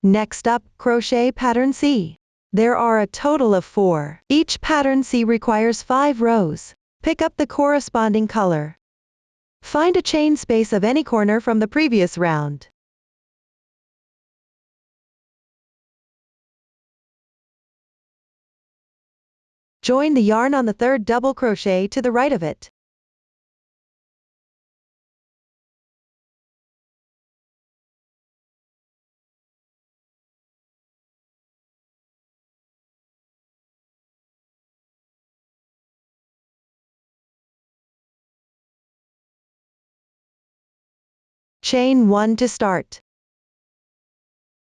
Next up, crochet pattern C. There are a total of 4. Each pattern C requires 5 rows. Pick up the corresponding color. Find a chain space of any corner from the previous round. Join the yarn on the third double crochet to the right of it. Chain 1 to start.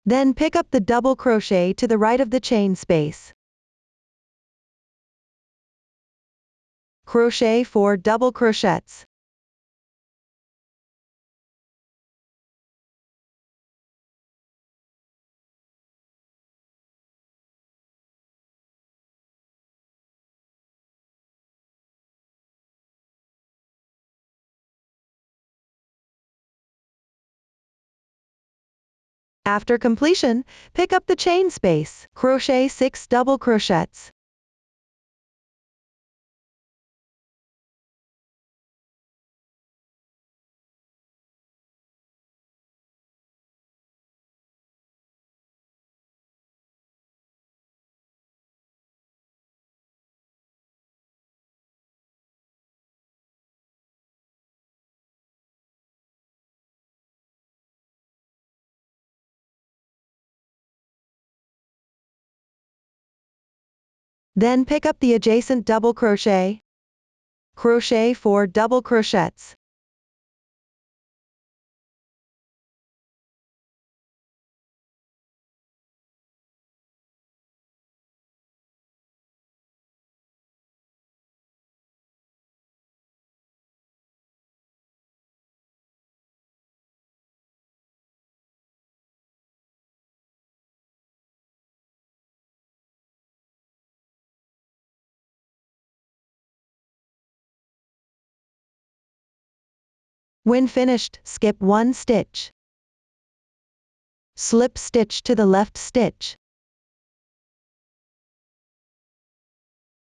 Then pick up the double crochet to the right of the chain space. Crochet 4 double crochets. After completion, pick up the chain space. Crochet 6 double crochets. Then pick up the adjacent double crochet. Crochet 4 double crochets. When finished, skip 1 stitch. Slip stitch to the left stitch.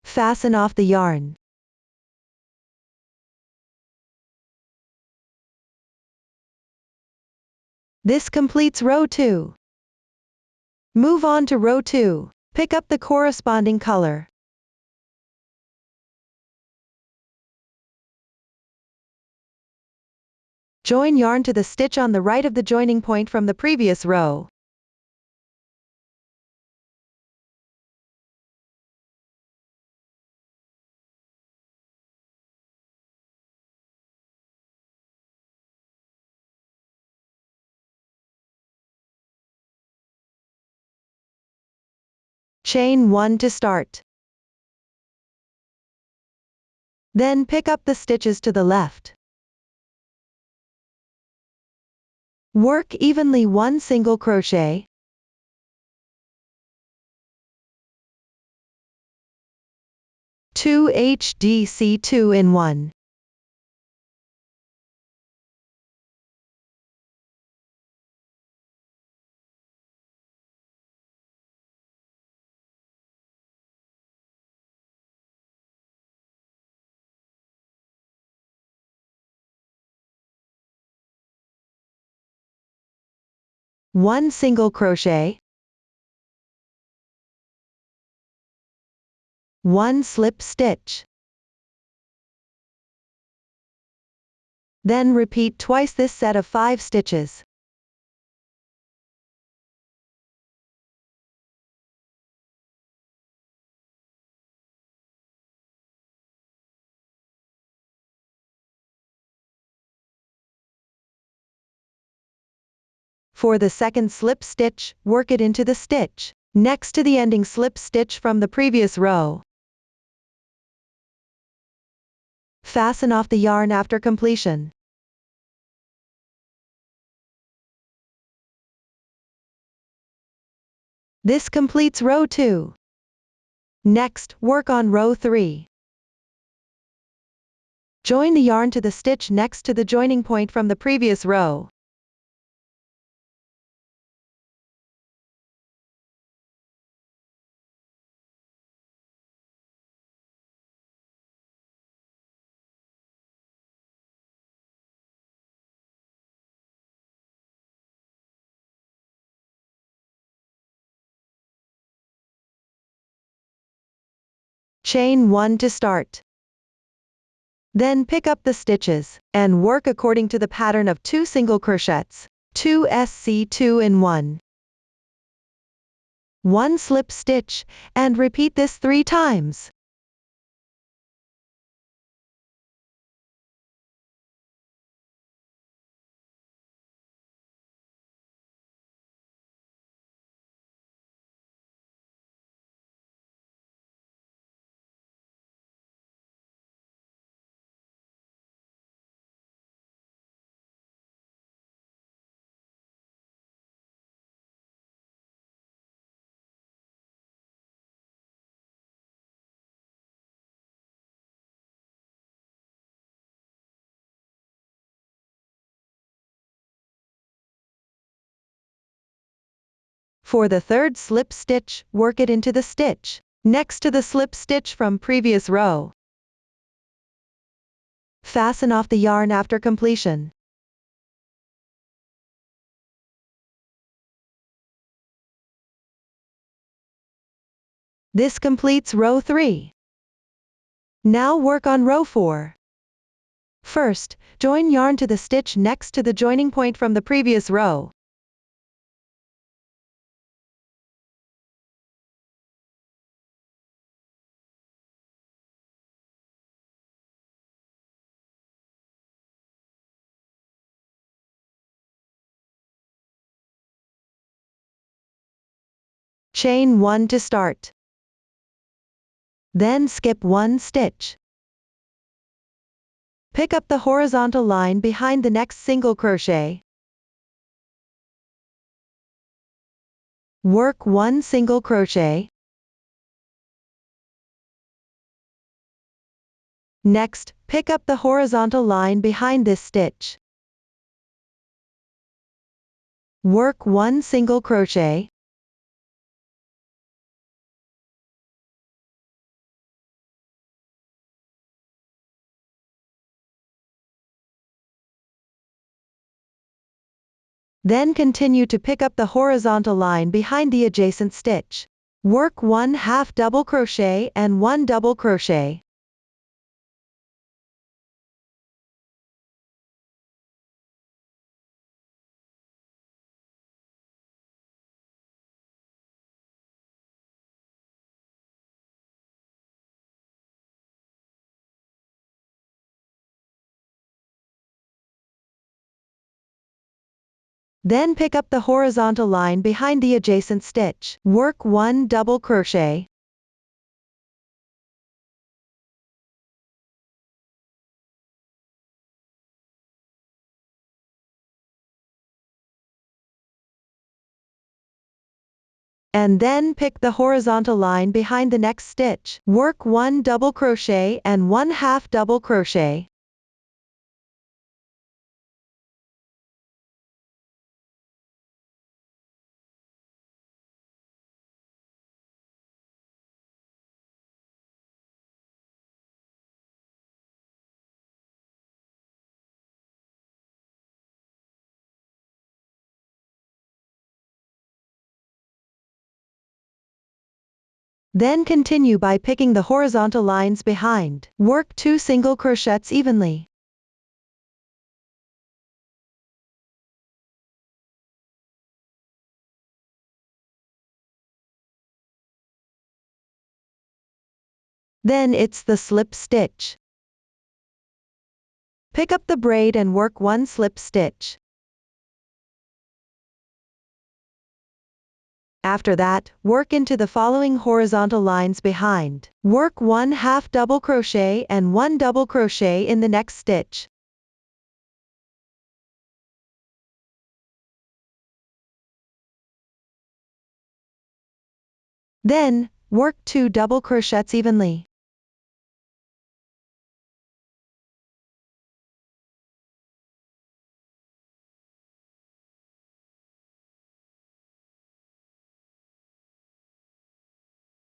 Fasten off the yarn. This completes row 2. Move on to row 2. Pick up the corresponding color. Join yarn to the stitch on the right of the joining point from the previous row. Chain 1 to start. Then pick up the stitches to the left. Work evenly 1 single crochet. Two HDC 2 in 1. One single crochet. 1 slip stitch. Then repeat twice this set of 5 stitches. For the second slip stitch, work it into the stitch next to the ending slip stitch from the previous row. Fasten off the yarn after completion. This completes row 2. Next, work on row 3. Join the yarn to the stitch next to the joining point from the previous row. Chain 1 to start. Then pick up the stitches, and work according to the pattern of 2 single crochets, 2 SC2 in 1. 1 slip stitch, and repeat this 3 times. For the third slip stitch, work it into the stitch next to the slip stitch from previous row. Fasten off the yarn after completion. This completes row 3. Now work on row 4. First, join yarn to the stitch next to the joining point from the previous row. Chain 1 to start. Then skip 1 stitch. Pick up the horizontal line behind the next single crochet. Work 1 single crochet. Next, pick up the horizontal line behind this stitch. Work 1 single crochet. Then continue to pick up the horizontal line behind the adjacent stitch. Work 1 half double crochet and 1 double crochet. Then pick up the horizontal line behind the adjacent stitch. Work 1 double crochet. And then pick the horizontal line behind the next stitch. Work 1 double crochet and 1 half double crochet. Then continue by picking the horizontal lines behind. Work 2 single crochets evenly. Then it's the slip stitch. Pick up the braid and work 1 slip stitch. After that, work into the following horizontal lines behind. Work 1 half double crochet and 1 double crochet in the next stitch. Then, work 2 double crochets evenly.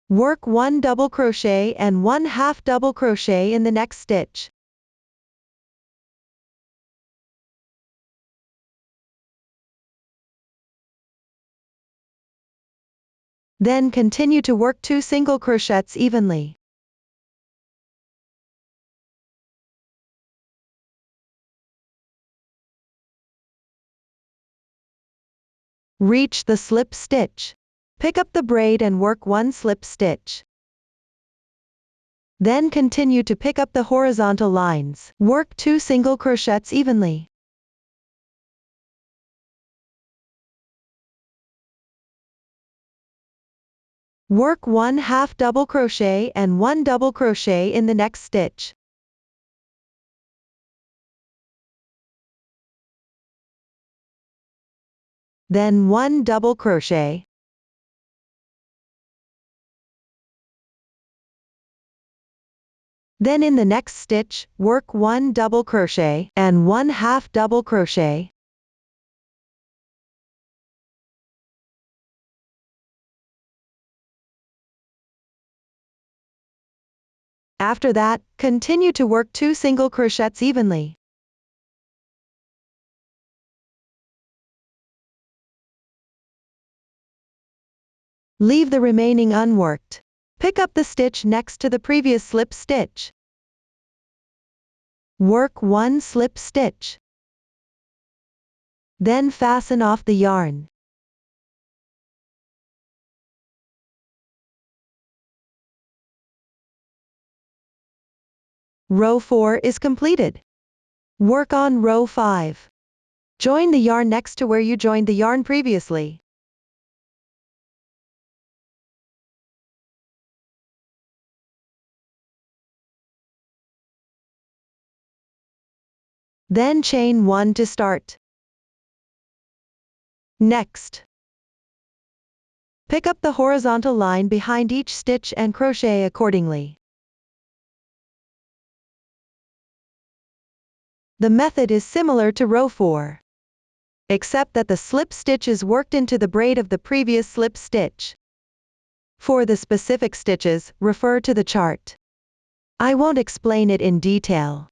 Work 1 double crochet and 1 half double crochet in the next stitch. Then continue to work 2 single crochets evenly. Reach the slip stitch. Pick up the braid and work 1 slip stitch. Then continue to pick up the horizontal lines. Work 2 single crochets evenly. Work 1 half double crochet and 1 double crochet in the next stitch. Then 1 double crochet. Then in the next stitch, work 1 double crochet and 1 half double crochet. After that, continue to work 2 single crochets evenly. Leave the remaining unworked. Pick up the stitch next to the previous slip stitch. Work 1 slip stitch. Then fasten off the yarn. Row 4 is completed. Work on row 5. Join the yarn next to where you joined the yarn previously. Then chain 1 to start. Next, pick up the horizontal line behind each stitch and crochet accordingly. The method is similar to row 4, except that the slip stitch is worked into the braid of the previous slip stitch. For the specific stitches, refer to the chart. I won't explain it in detail.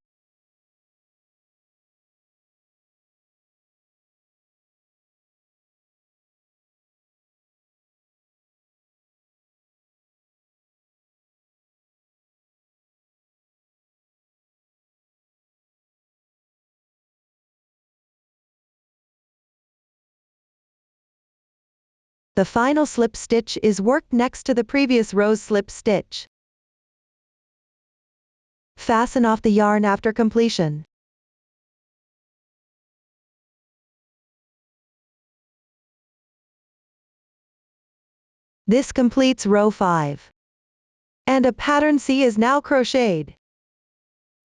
The final slip stitch is worked next to the previous row's slip stitch. Fasten off the yarn after completion. This completes row 5. And a pattern C is now crocheted.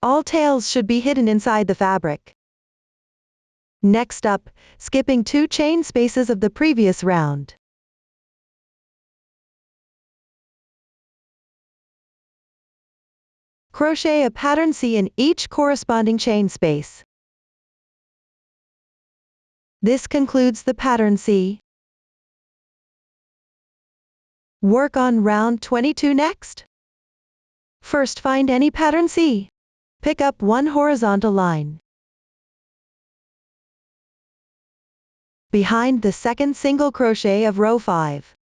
All tails should be hidden inside the fabric. Next up, skipping 2 chain spaces of the previous round. Crochet a pattern C in each corresponding chain space. This concludes the pattern C. Work on round 22 next. First, find any pattern C. Pick up 1 horizontal line. Behind the second single crochet of row 5.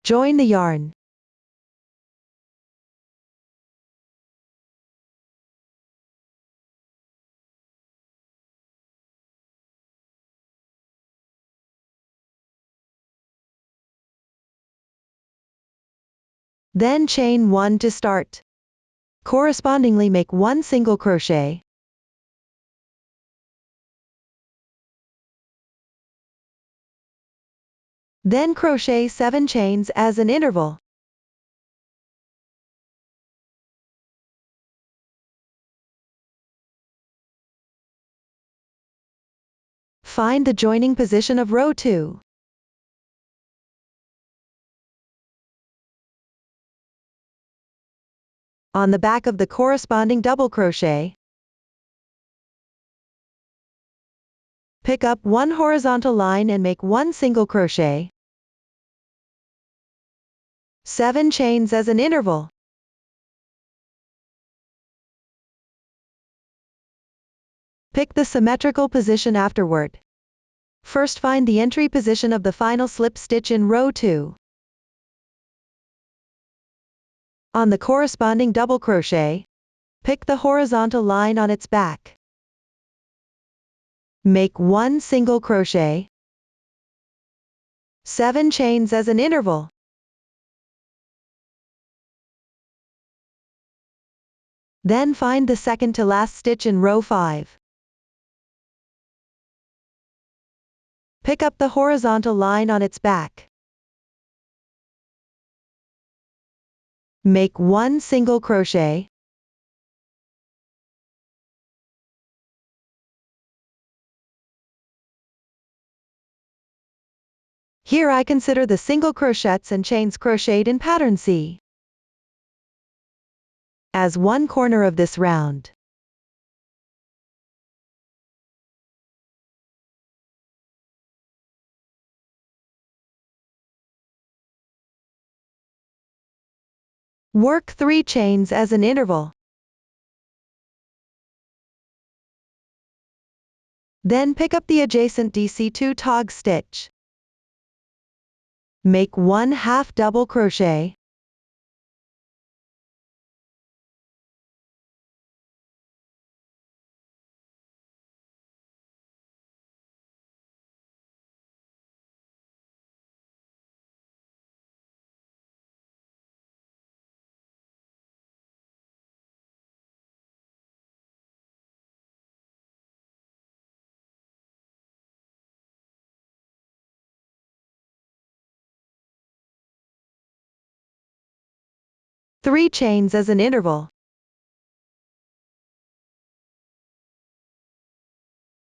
Join the yarn. Then chain 1 to start. Correspondingly make 1 single crochet. Then crochet 7 chains as an interval. Find the joining position of row 2. On the back of the corresponding double crochet, pick up 1 horizontal line and make 1 single crochet. 7 chains as an interval. Pick the symmetrical position afterward. First, find the entry position of the final slip stitch in row 2. On the corresponding double crochet, pick the horizontal line on its back. Make 1 single crochet. 7 chains as an interval. Then find the second to last stitch in row 5. Pick up the horizontal line on its back. Make 1 single crochet. Here I consider the single crochets and chains crocheted in pattern C as one corner of this round. Work 3 chains as an interval. Then pick up the adjacent DC2 tog stitch. Make 1 half double crochet. Three chains as an interval.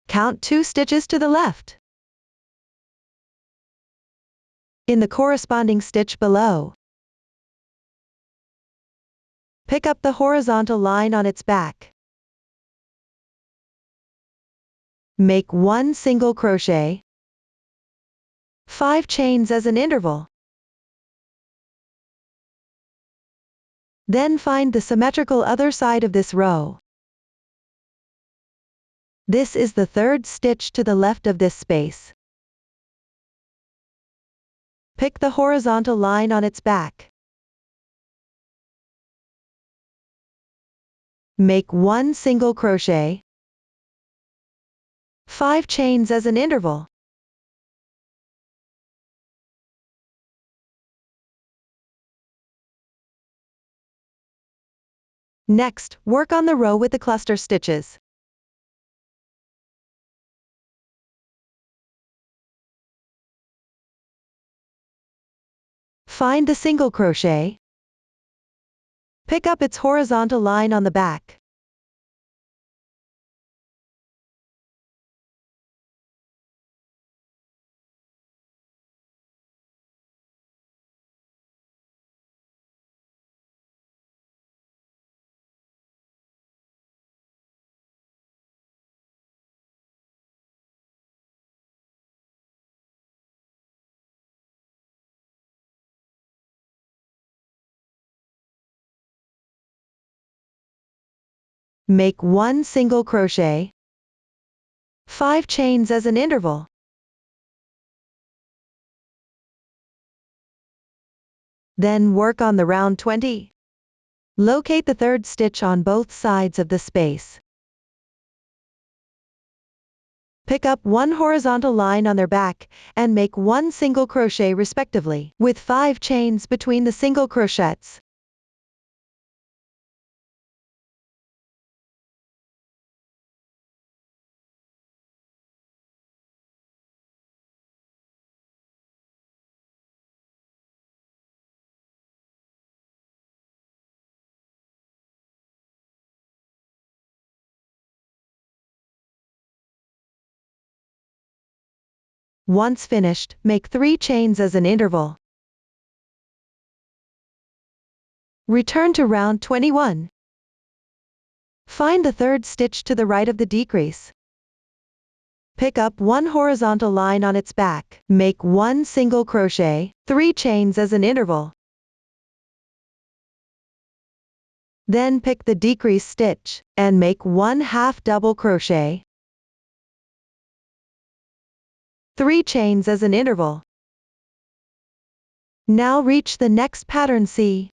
Count 2 stitches to the left. In the corresponding stitch below, pick up the horizontal line on its back. Make 1 single crochet. 5 chains as an interval. Then find the symmetrical other side of this row. This is the third stitch to the left of this space. Pick the horizontal line on its back. Make 1 single crochet. 5 chains as an interval. Next, work on the row with the cluster stitches. Find the single crochet. Pick up its horizontal line on the back. Make 1 single crochet. 5 chains as an interval. Then work on the round 20. Locate the third stitch on both sides of the space. Pick up 1 horizontal line on their back and make 1 single crochet respectively, with 5 chains between the single crochets. Once finished, make 3 chains as an interval. Return to round 21. Find the third stitch to the right of the decrease. Pick up 1 horizontal line on its back. Make 1 single crochet, 3 chains as an interval. Then pick the decrease stitch, and make 1 half double crochet. 3 chains as an interval. Now reach the next pattern C.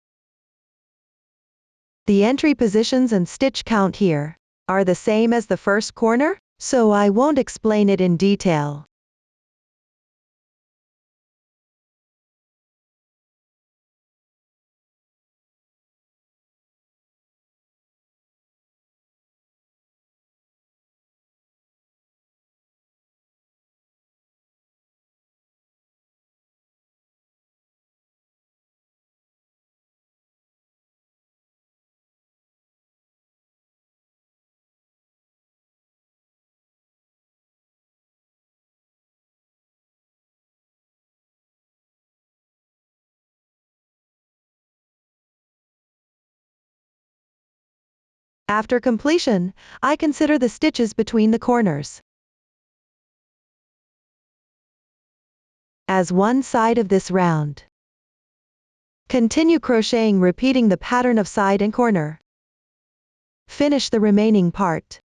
The entry positions and stitch count here are the same as the first corner, so I won't explain it in detail. After completion, I consider the stitches between the corners as one side of this round. Continue crocheting, repeating the pattern of side and corner. Finish the remaining part.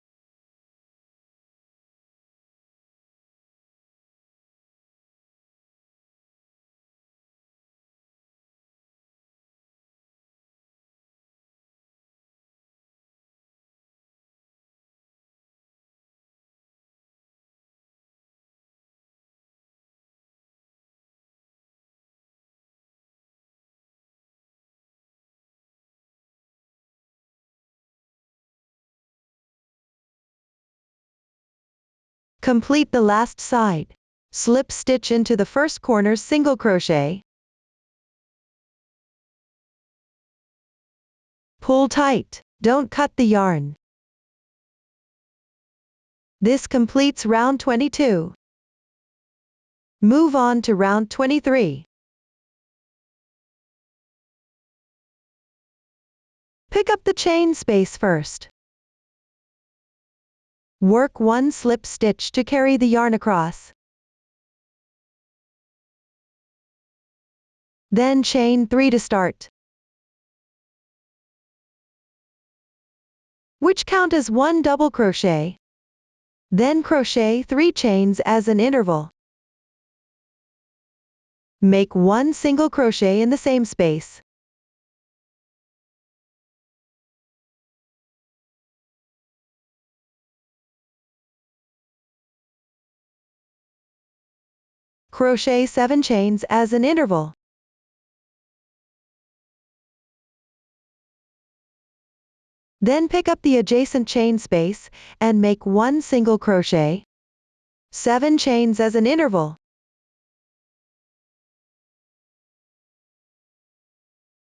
Complete the last side. Slip stitch into the first corner's single crochet. Pull tight. Don't cut the yarn. This completes round 22. Move on to round 23. Pick up the chain space first. Work one slip stitch to carry the yarn across. Then chain 3 to start, which count as one double crochet. Then crochet 3 chains as an interval. Make one single crochet in the same space. Crochet 7 chains as an interval. Then pick up the adjacent chain space and make one single crochet, 7 chains as an interval.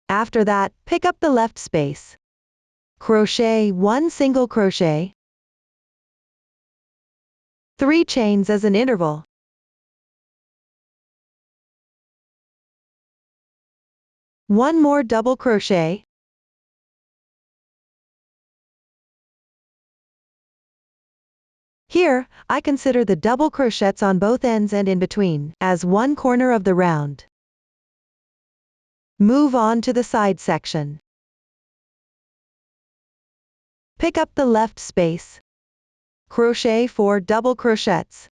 After that, pick up the left space. Crochet 1 single crochet, 3 chains as an interval. One more double crochet. Here, I consider the double crochets on both ends and in between as one corner of the round. Move on to the side section. Pick up the left space. Crochet 4 double crochets.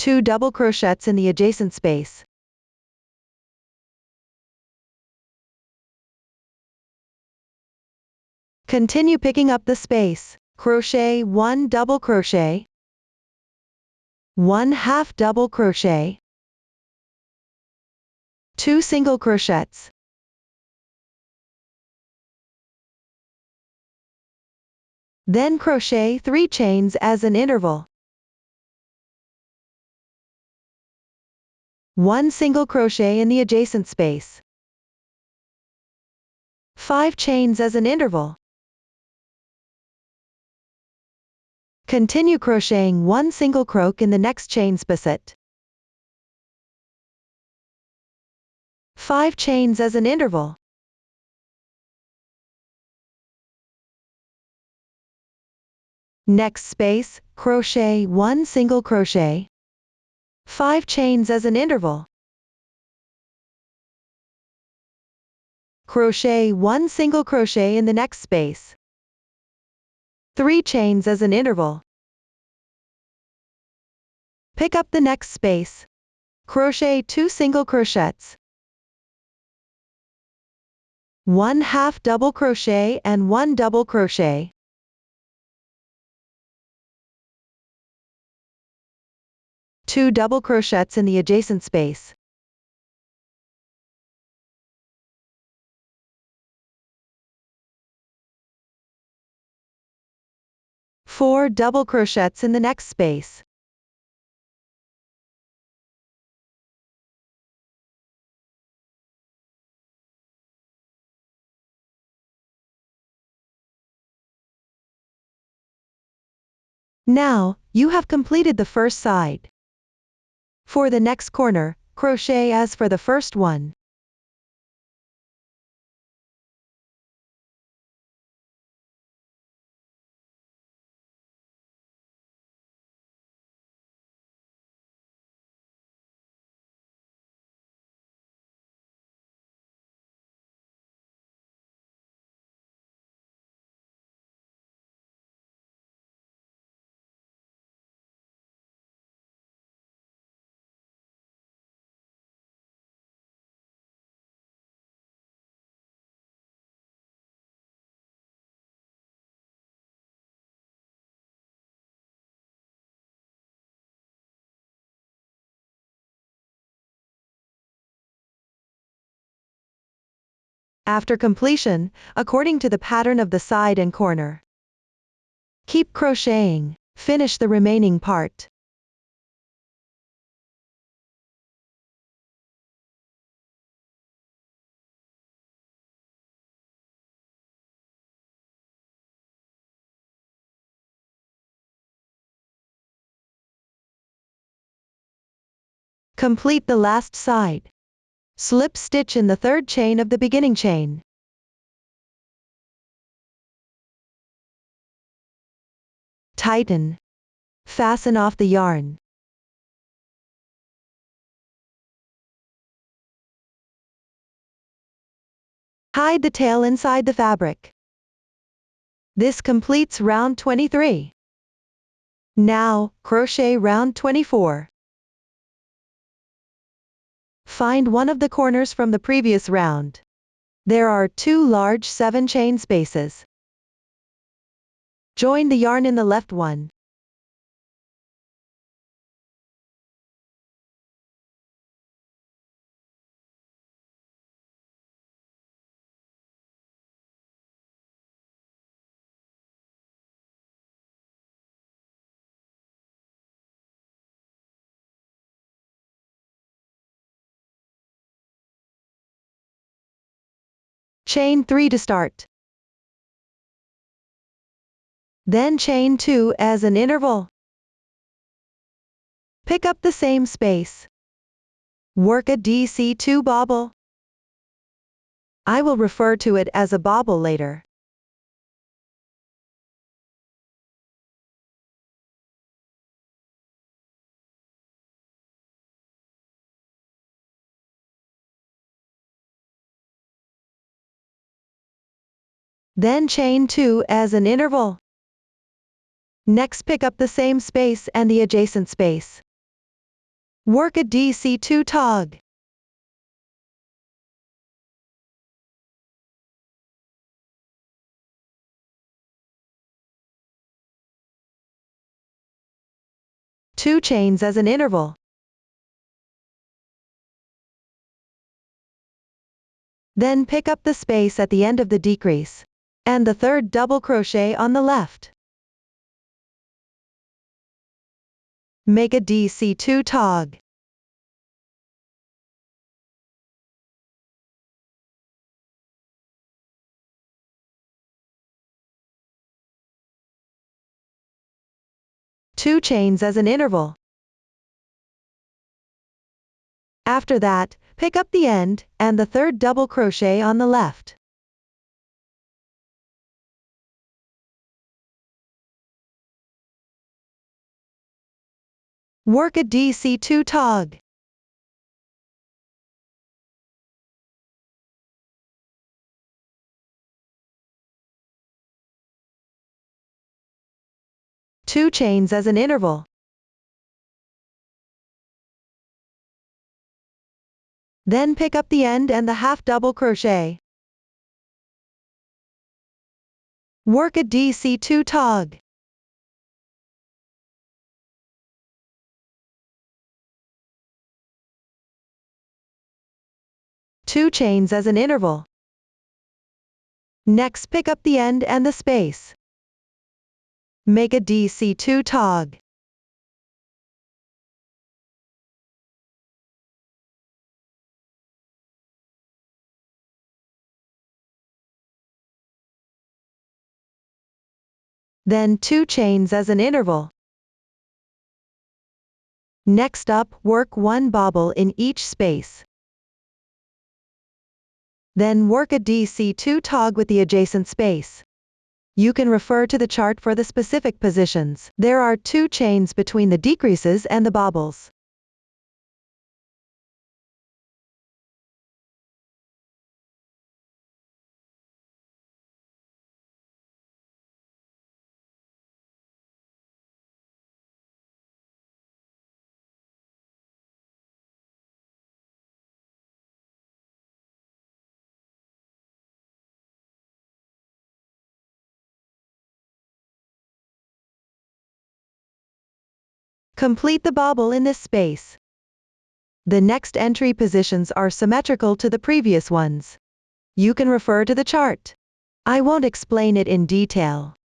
Two double crochets in the adjacent space. Continue picking up the space. Crochet 1 double crochet, 1 half double crochet, 2 single crochets. Then crochet 3 chains as an interval. 1 single crochet in the adjacent space. 5 chains as an interval. Continue crocheting 1 single croc in the next chain spacet. 5 chains as an interval. Next space, crochet 1 single crochet, 5 chains as an interval. Crochet 1 single crochet in the next space. 3 chains as an interval. Pick up the next space. Crochet 2 single crochets. 1 half double crochet and 1 double crochet. Two double crochets in the adjacent space. Four double crochets in the next space. Now, you have completed the first side. For the next corner, crochet as for the first one. After completion, according to the pattern of the side and corner, keep crocheting. Finish the remaining part. Complete the last side. Slip stitch in the third chain of the beginning chain. Tighten. Fasten off the yarn. Hide the tail inside the fabric. This completes round 23. Now, crochet round 24. Find one of the corners from the previous round. There are 2 large 7-chain spaces. Join the yarn in the left one. Chain 3 to start. Then chain 2 as an interval. Pick up the same space. Work a DC2 bobble. I will refer to it as a bobble later. Then chain 2 as an interval. Next pick up the same space and the adjacent space. Work a DC2 tog. Two chains as an interval. Then pick up the space at the end of the decrease. And the third double crochet on the left. Make a DC2 tog. Two chains as an interval. After that, pick up the end, and the third double crochet on the left. Work a DC2 tog. Two chains as an interval. Then pick up the end and the half double crochet. Work a DC2 tog. Two chains as an interval. Next pick up the end and the space. Make a DC2 tog. Then two chains as an interval. Next up, work one bobble in each space. Then work a DC2 tog with the adjacent space. You can refer to the chart for the specific positions. There are 2 chains between the decreases and the bobbles. Complete the bobble in this space. The next entry positions are symmetrical to the previous ones. You can refer to the chart. I won't explain it in detail.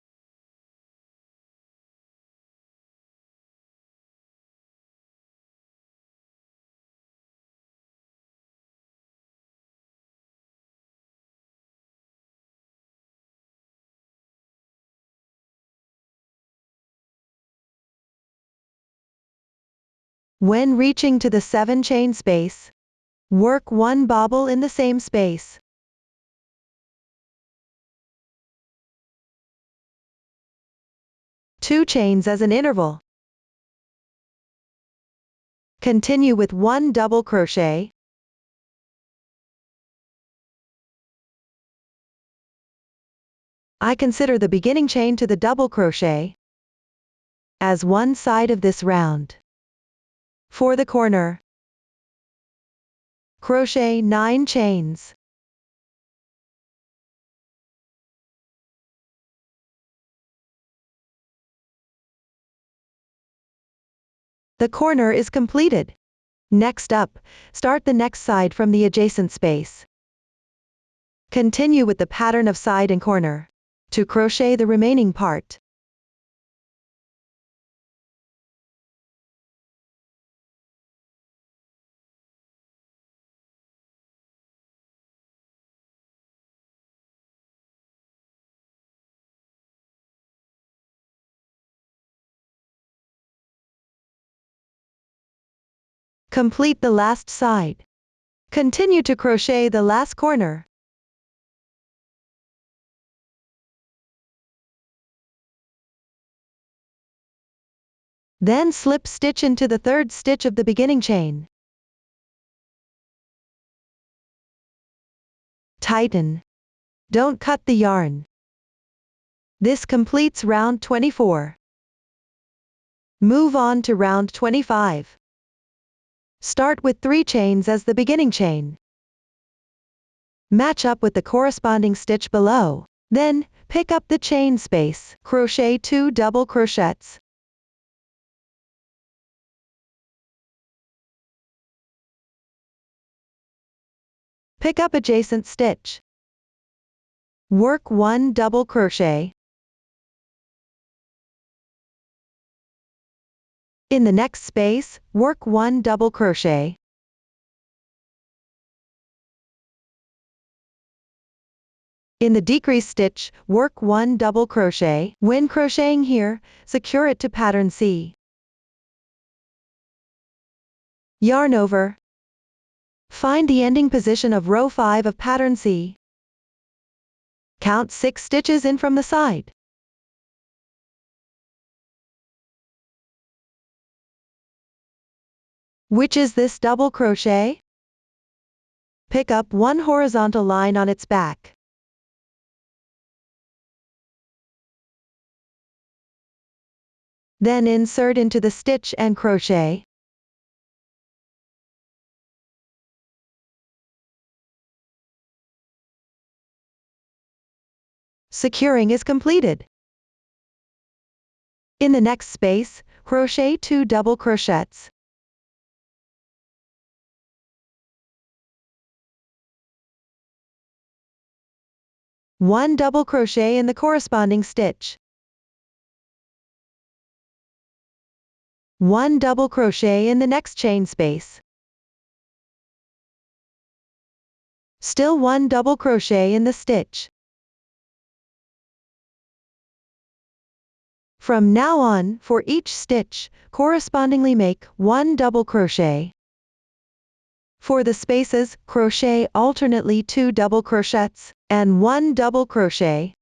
When reaching to the 7 chain space, work one bobble in the same space. Two chains as an interval. Continue with 1 double crochet. I consider the beginning chain to the double crochet as one side of this round. For the corner, crochet 9 chains. The corner is completed. Next up, start the next side from the adjacent space. Continue with the pattern of side and corner to crochet the remaining part. Complete the last side. Continue to crochet the last corner. Then slip stitch into the 3rd stitch of the beginning chain. Tighten. Don't cut the yarn. This completes round 24. Move on to round 25. Start with 3 chains as the beginning chain. Match up with the corresponding stitch below. Then, pick up the chain space. Crochet 2 double crochets. Pick up adjacent stitch. Work 1 double crochet. In the next space, work 1 double crochet. In the decrease stitch, work 1 double crochet. When crocheting here, secure it to pattern C. Yarn over. Find the ending position of row 5 of pattern C. Count 6 stitches in from the side. Which is this double crochet? Pick up 1 horizontal line on its back. Then insert into the stitch and crochet. Securing is completed. In the next space, crochet 2 double crochets. One double crochet in the corresponding stitch. 1 double crochet in the next chain space. Still 1 double crochet in the stitch. From now on, for each stitch, correspondingly make 1 double crochet. For the spaces, crochet alternately 2 double crochets, and 1 double crochet.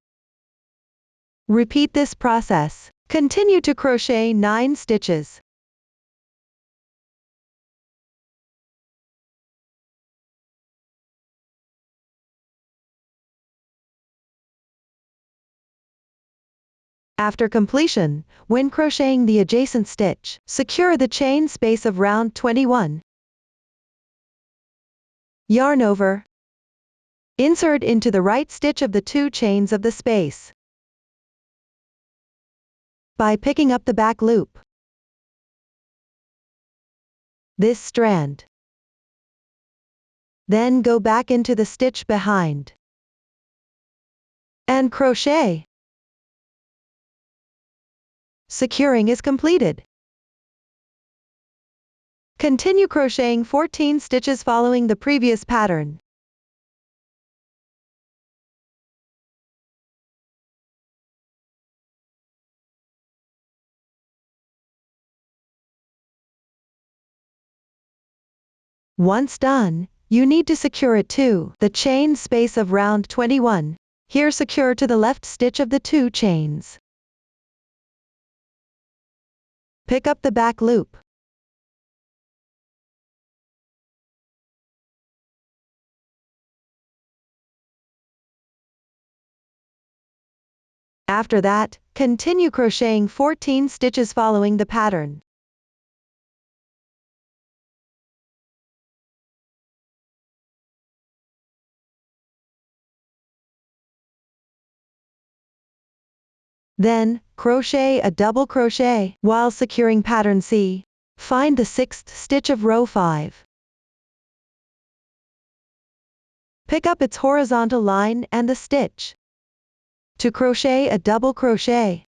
Repeat this process. Continue to crochet 9 stitches. After completion, when crocheting the adjacent stitch, secure the chain space of round 21. Yarn over. Insert into the right stitch of the 2 chains of the space by picking up the back loop. This strand. Then go back into the stitch behind and crochet. Securing is completed. Continue crocheting 14 stitches following the previous pattern. Once done, you need to secure it to the chain space of round 21. Here secure to the left stitch of the 2 chains. Pick up the back loop. After that, continue crocheting 14 stitches following the pattern. Then, crochet a double crochet while securing pattern C. Find the 6th stitch of row 5. Pick up its horizontal line and the stitch. To crochet a double crochet.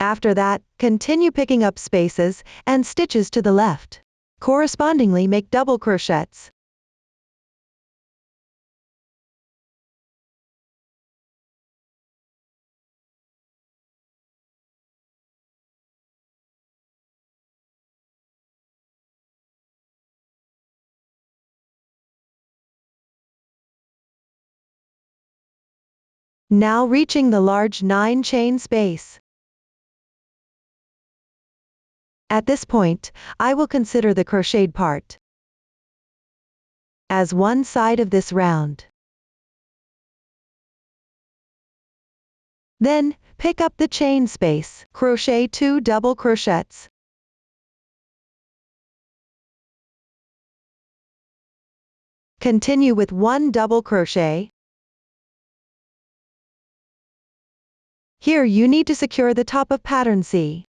After that, continue picking up spaces and stitches to the left. Correspondingly make double crochets. Now reaching the large 9 chain space. At this point, I will consider the crocheted part as one side of this round. Then, pick up the chain space, crochet 2 double crochets. Continue with 1 double crochet. Here you need to secure the top of pattern C.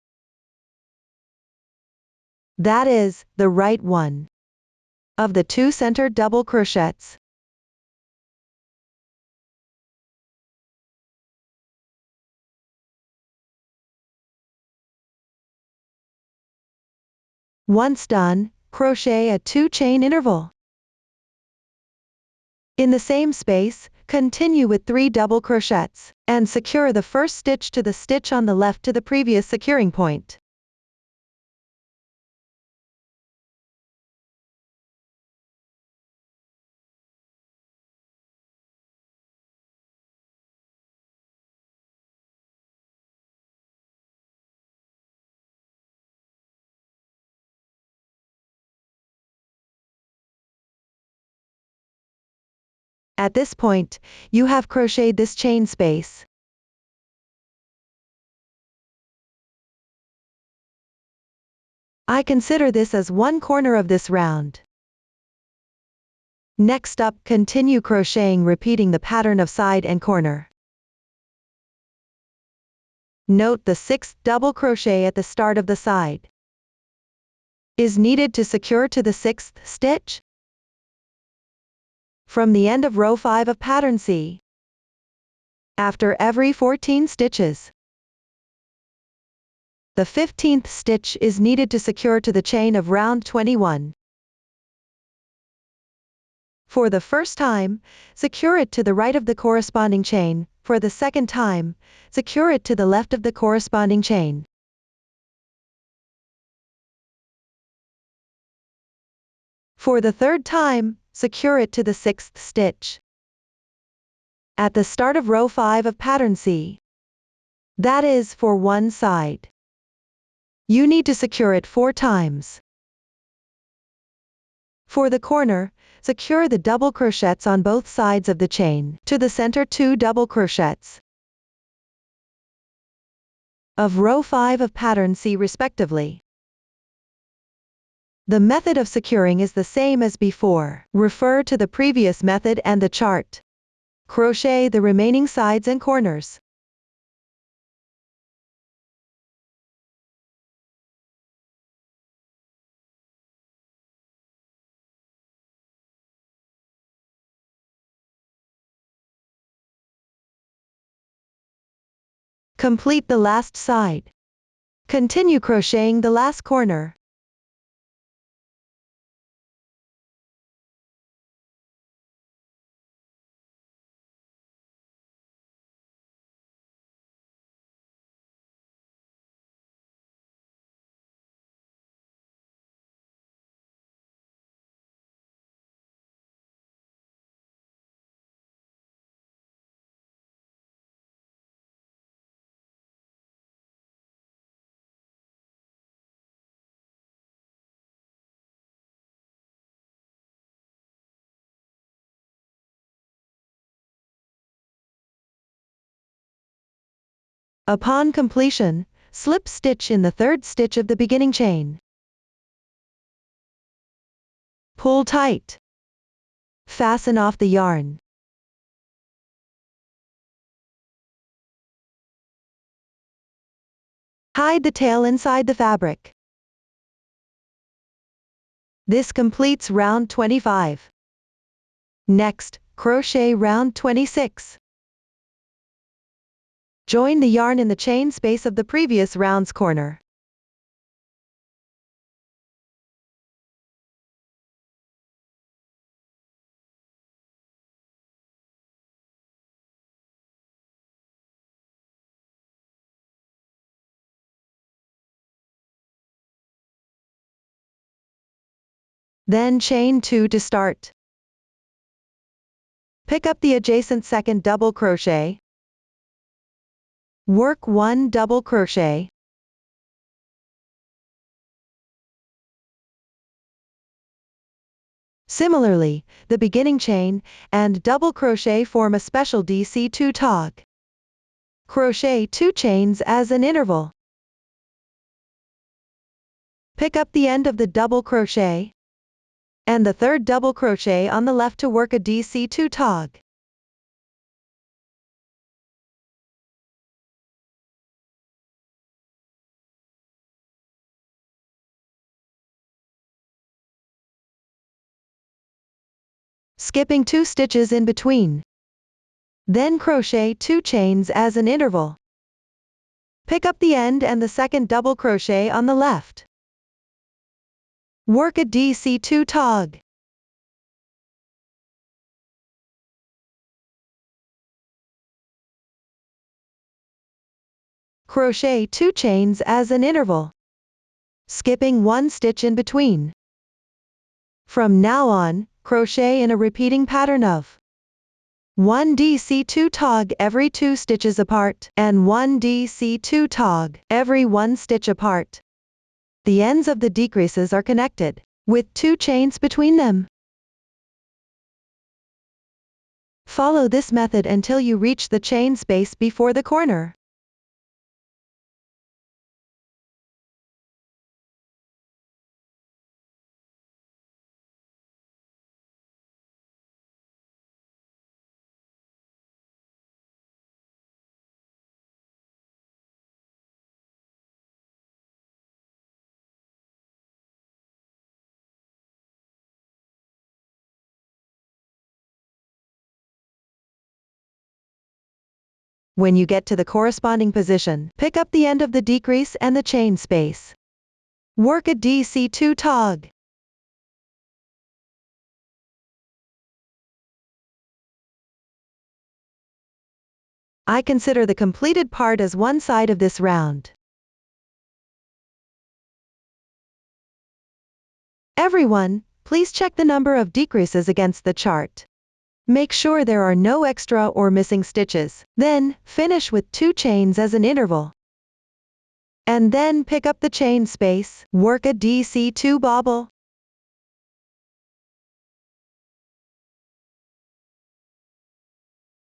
That is, the right one of the 2 center double crochets. Once done, crochet a 2 chain interval. In the same space, continue with 3 double crochets, and secure the first stitch to the stitch on the left to the previous securing point. At this point, you have crocheted this chain space. I consider this as one corner of this round. Next up, continue crocheting repeating the pattern of side and corner. Note the 6th double crochet at the start of the side is needed to secure to the 6th stitch from the end of row 5 of pattern C. After every 14 stitches, The 15th stitch is needed to secure to the chain of round 21. For the first time, secure it to the right of the corresponding chain. For the second time, secure it to the left of the corresponding chain. For the third time, secure it to the 6th stitch. At the start of row 5 of pattern C. That is for one side. You need to secure it 4 times. For the corner, secure the double crochets on both sides of the chain to the center 2 double crochets of row 5 of pattern C respectively. The method of securing is the same as before. Refer to the previous method and the chart. Crochet the remaining sides and corners. Complete the last side. Continue crocheting the last corner. Upon completion, slip stitch in the 3rd stitch of the beginning chain. Pull tight. Fasten off the yarn. Hide the tail inside the fabric. This completes round 25. Next, crochet round 26. Join the yarn in the chain space of the previous round's corner. Then chain 2 to start. Pick up the adjacent 2nd double crochet. Work 1 double crochet. Similarly, the beginning chain and double crochet form a special DC2 tog. Crochet 2 chains as an interval. Pick up the end of the double crochet and the 3rd double crochet on the left to work a DC2 tog. Skipping 2 stitches in between. Then crochet 2 chains as an interval. Pick up the end and the 2nd double crochet on the left. Work a DC2 tog. Crochet 2 chains as an interval. Skipping 1 stitch in between. From now on, crochet in a repeating pattern of 1 DC2 tog every 2 stitches apart and 1 DC2 tog every 1 stitch apart. The ends of the decreases are connected with 2 chains between them. Follow this method until you reach the chain space before the corner. When you get to the corresponding position, pick up the end of the decrease and the chain space. Work a DC2 tog. I consider the completed part as one side of this round. Everyone, please check the number of decreases against the chart. Make sure there are no extra or missing stitches. Then, finish with 2 chains as an interval. And then pick up the chain space, work a DC2 bobble.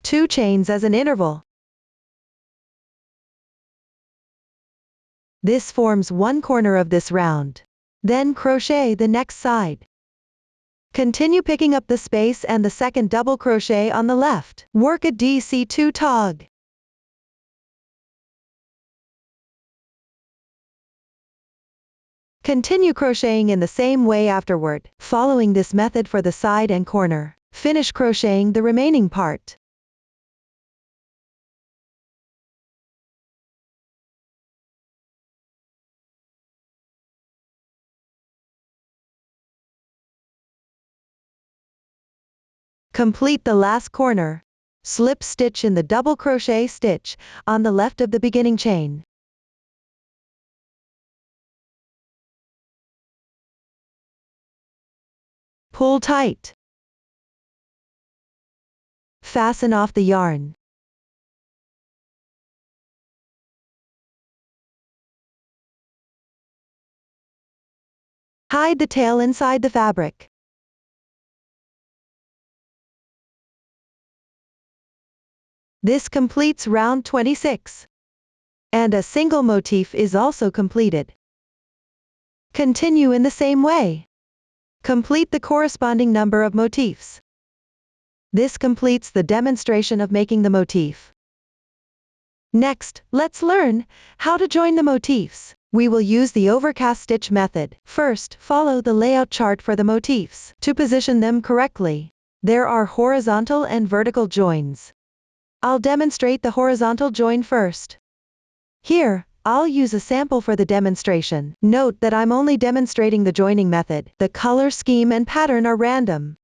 Two chains as an interval. This forms one corner of this round. Then crochet the next side. Continue picking up the space and the second double crochet on the left. Work a DC2 tog. Continue crocheting in the same way afterward, following this method for the side and corner. Finish crocheting the remaining part. Complete the last corner. Slip stitch in the double crochet stitch on the left of the beginning chain. Pull tight. Fasten off the yarn. Hide the tail inside the fabric. This completes round 26. And a single motif is also completed. Continue in the same way. Complete the corresponding number of motifs. This completes the demonstration of making the motif. Next, let's learn how to join the motifs. We will use the overcast stitch method. First, follow the layout chart for the motifs. To position them correctly, there are horizontal and vertical joins. I'll demonstrate the horizontal join first. Here, I'll use a sample for the demonstration. Note that I'm only demonstrating the joining method. The color scheme and pattern are random.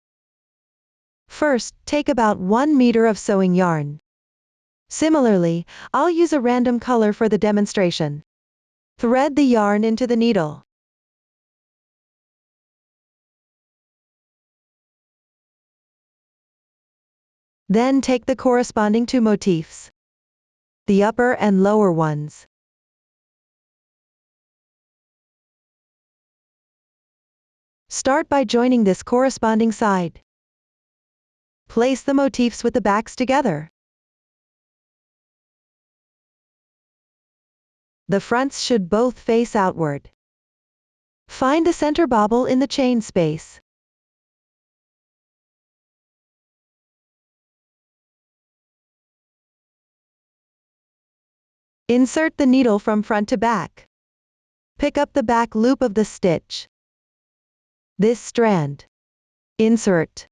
First, take about 1 meter of sewing yarn. Similarly, I'll use a random color for the demonstration. Thread the yarn into the needle. Then take the corresponding 2 motifs, the upper and lower ones. Start by joining this corresponding side. Place the motifs with the backs together. The fronts should both face outward. Find the center bobble in the chain space. Insert the needle from front to back. Pick up the back loop of the stitch. This strand. Insert.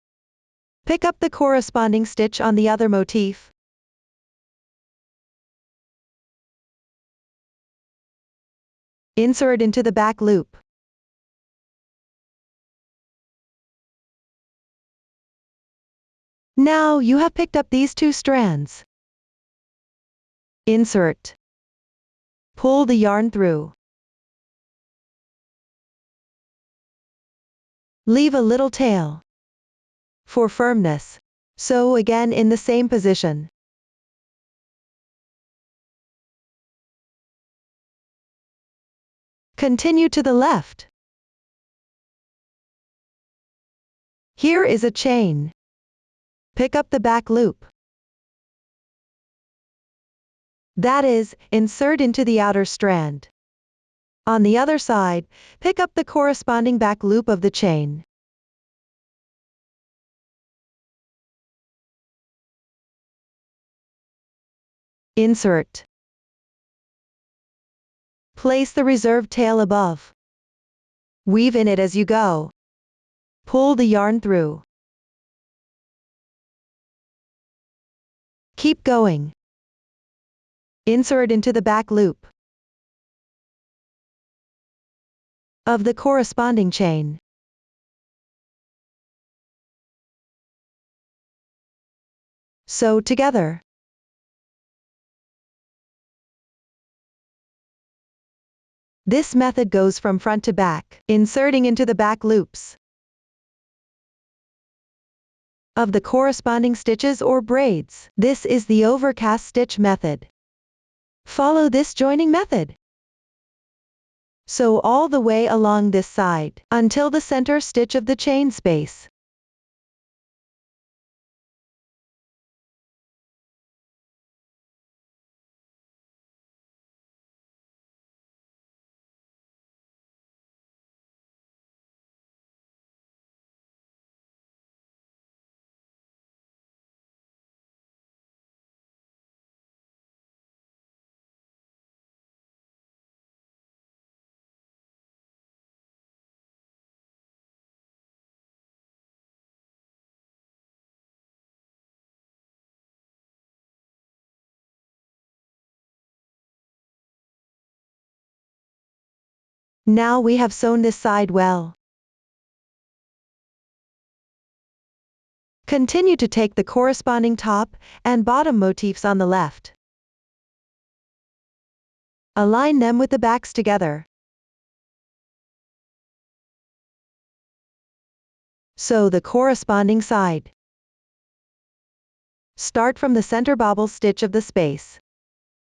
Pick up the corresponding stitch on the other motif. Insert into the back loop. Now you have picked up these 2 strands. Insert. Pull the yarn through. Leave a little tail. For firmness, sew again in the same position. Continue to the left. Here is a chain. Pick up the back loop. That is, insert into the outer strand. On the other side, pick up the corresponding back loop of the chain. Insert. Place the reserved tail above. Weave in it as you go. Pull the yarn through. Keep going. Insert into the back loop of the corresponding chain. Sew together. This method goes from front to back, inserting into the back loops of the corresponding stitches or braids. This is the overcast stitch method. Follow this joining method. Sew all the way along this side until the center stitch of the chain space. Now we have sewn this side well. Continue to take the corresponding top and bottom motifs on the left. Align them with the backs together. Sew the corresponding side. Start from the center bobble stitch of the space.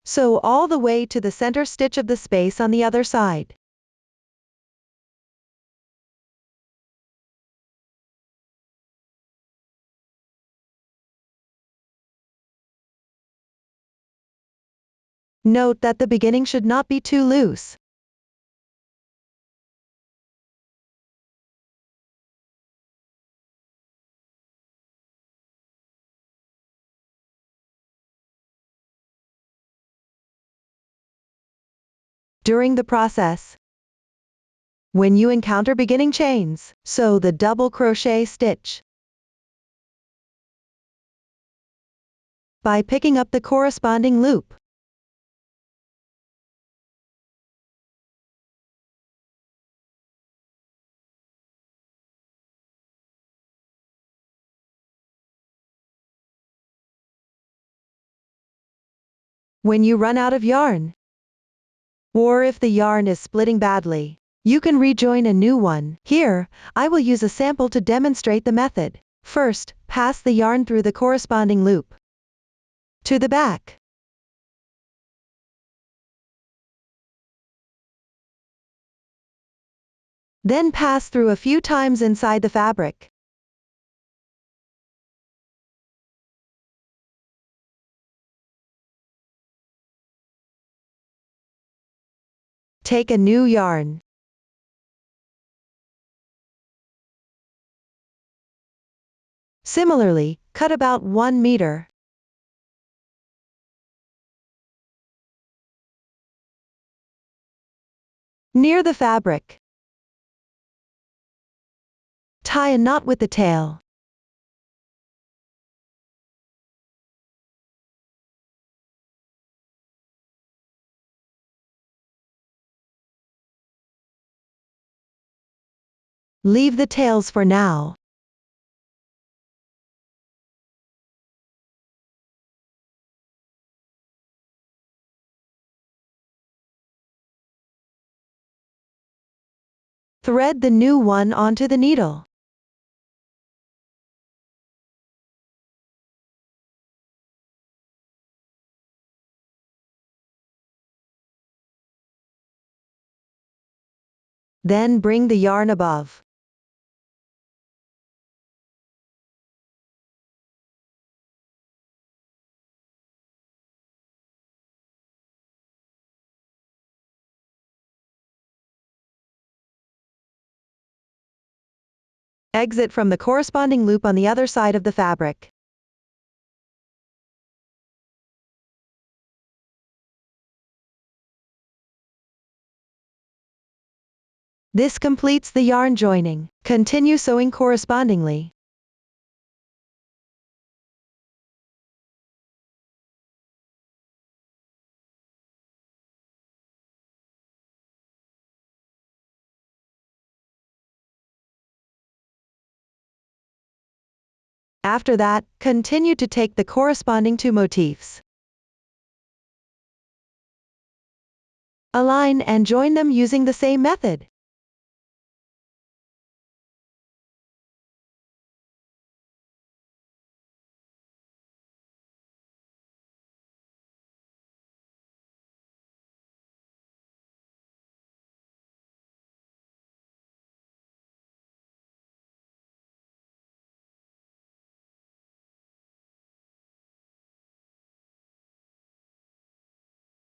Sew all the way to the center stitch of the space on the other side. Note that the beginning should not be too loose. During the process, when you encounter beginning chains, sew the double crochet stitch by picking up the corresponding loop. When you run out of yarn, or if the yarn is splitting badly, you can rejoin a new one. Here, I will use a sample to demonstrate the method. First, pass the yarn through the corresponding loop to the back. Then pass through a few times inside the fabric. Take a new yarn. Similarly, cut about 1 meter. Near the fabric, tie a knot with the tail. Leave the tails for now. Thread the new one onto the needle. Then bring the yarn above. Exit from the corresponding loop on the other side of the fabric. This completes the yarn joining. Continue sewing correspondingly. After that, continue to take the corresponding two motifs. Align and join them using the same method.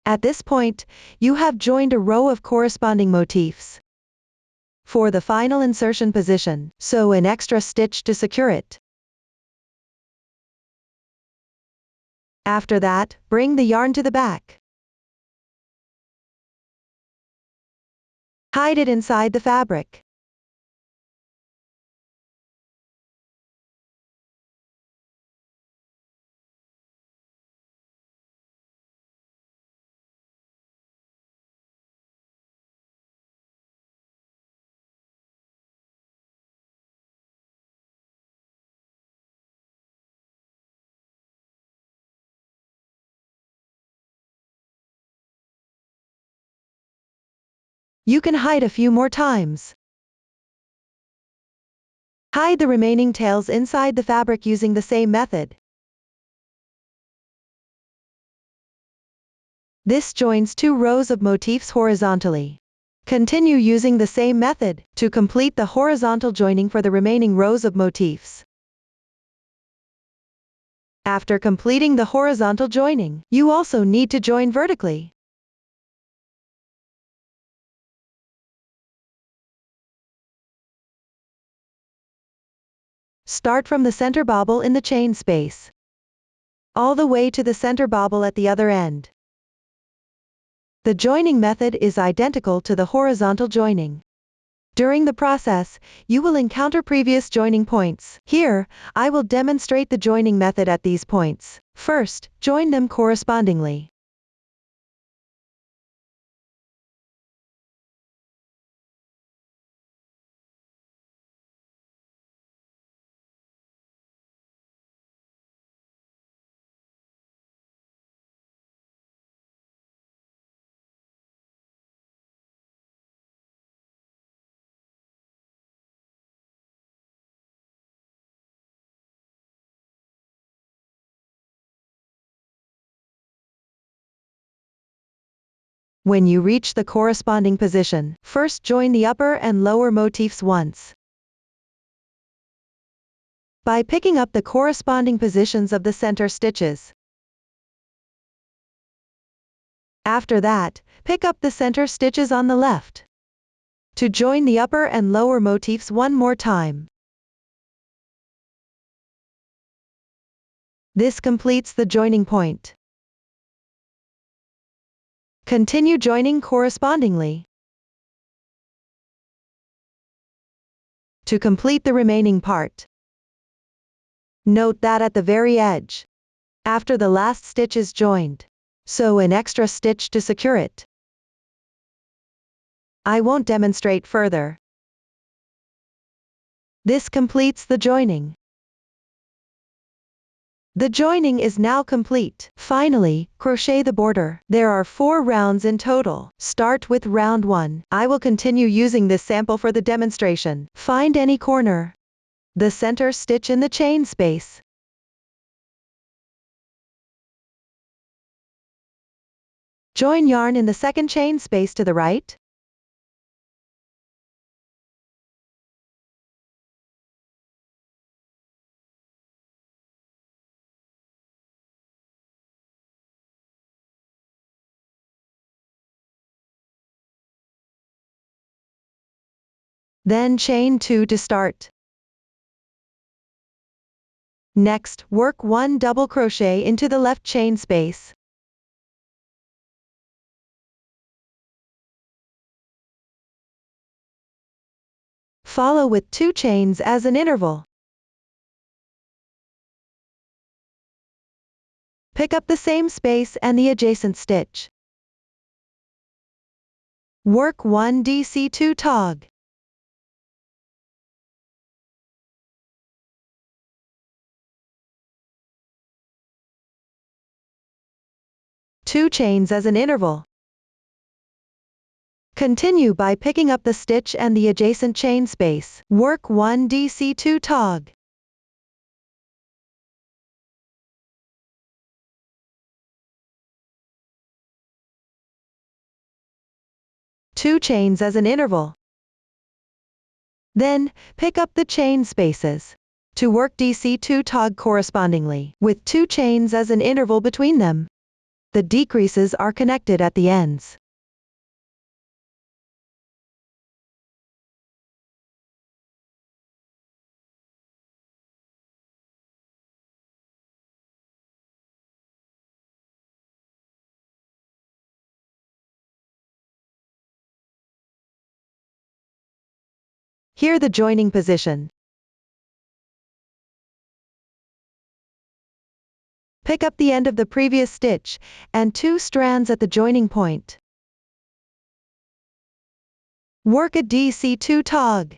At this point, you have joined a row of corresponding motifs. For the final insertion position, sew an extra stitch to secure it. After that, bring the yarn to the back. Hide it inside the fabric. You can hide a few more times. Hide the remaining tails inside the fabric using the same method. This joins two rows of motifs horizontally. Continue using the same method to complete the horizontal joining for the remaining rows of motifs. After completing the horizontal joining, you also need to join vertically. Start from the center bobble in the chain space, all the way to the center bobble at the other end. The joining method is identical to the horizontal joining. During the process, you will encounter previous joining points. Here, I will demonstrate the joining method at these points. First, join them correspondingly. When you reach the corresponding position, first join the upper and lower motifs once. By picking up the corresponding positions of the center stitches. After that, pick up the center stitches on the left. To join the upper and lower motifs one more time. This completes the joining point. Continue joining correspondingly. To complete the remaining part. Note that at the very edge, after the last stitch is joined, sew an extra stitch to secure it. I won't demonstrate further. This completes the joining. The joining is now complete. Finally, crochet the border. There are 4 rounds in total. Start with round 1. I will continue using this sample for the demonstration. Find any corner, the center stitch in the chain space. Join yarn in the second chain space to the right. Then chain 2 to start. Next, work 1 double crochet into the left chain space. Follow with 2 chains as an interval. Pick up the same space and the adjacent stitch. Work 1 DC2 tog. 2 chains as an interval. Continue by picking up the stitch and the adjacent chain space. Work 1 DC2 tog. 2 chains as an interval. Then, pick up the chain spaces. To work DC2 tog correspondingly, with 2 chains as an interval between them. The decreases are connected at the ends. Here the joining position. Pick up the end of the previous stitch, and 2 strands at the joining point. Work a DC2 tog.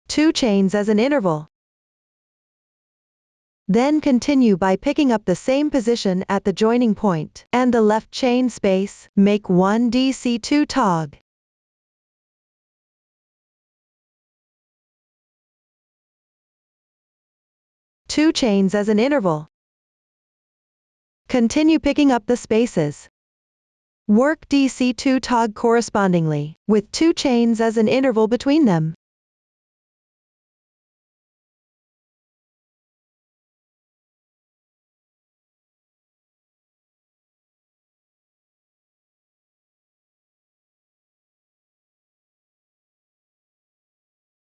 Two chains as an interval. Then continue by picking up the same position at the joining point, and the left chain space, make 1 DC2 tog. Two chains as an interval. Continue picking up the spaces. Work DC2 tog correspondingly, with 2 chains as an interval between them.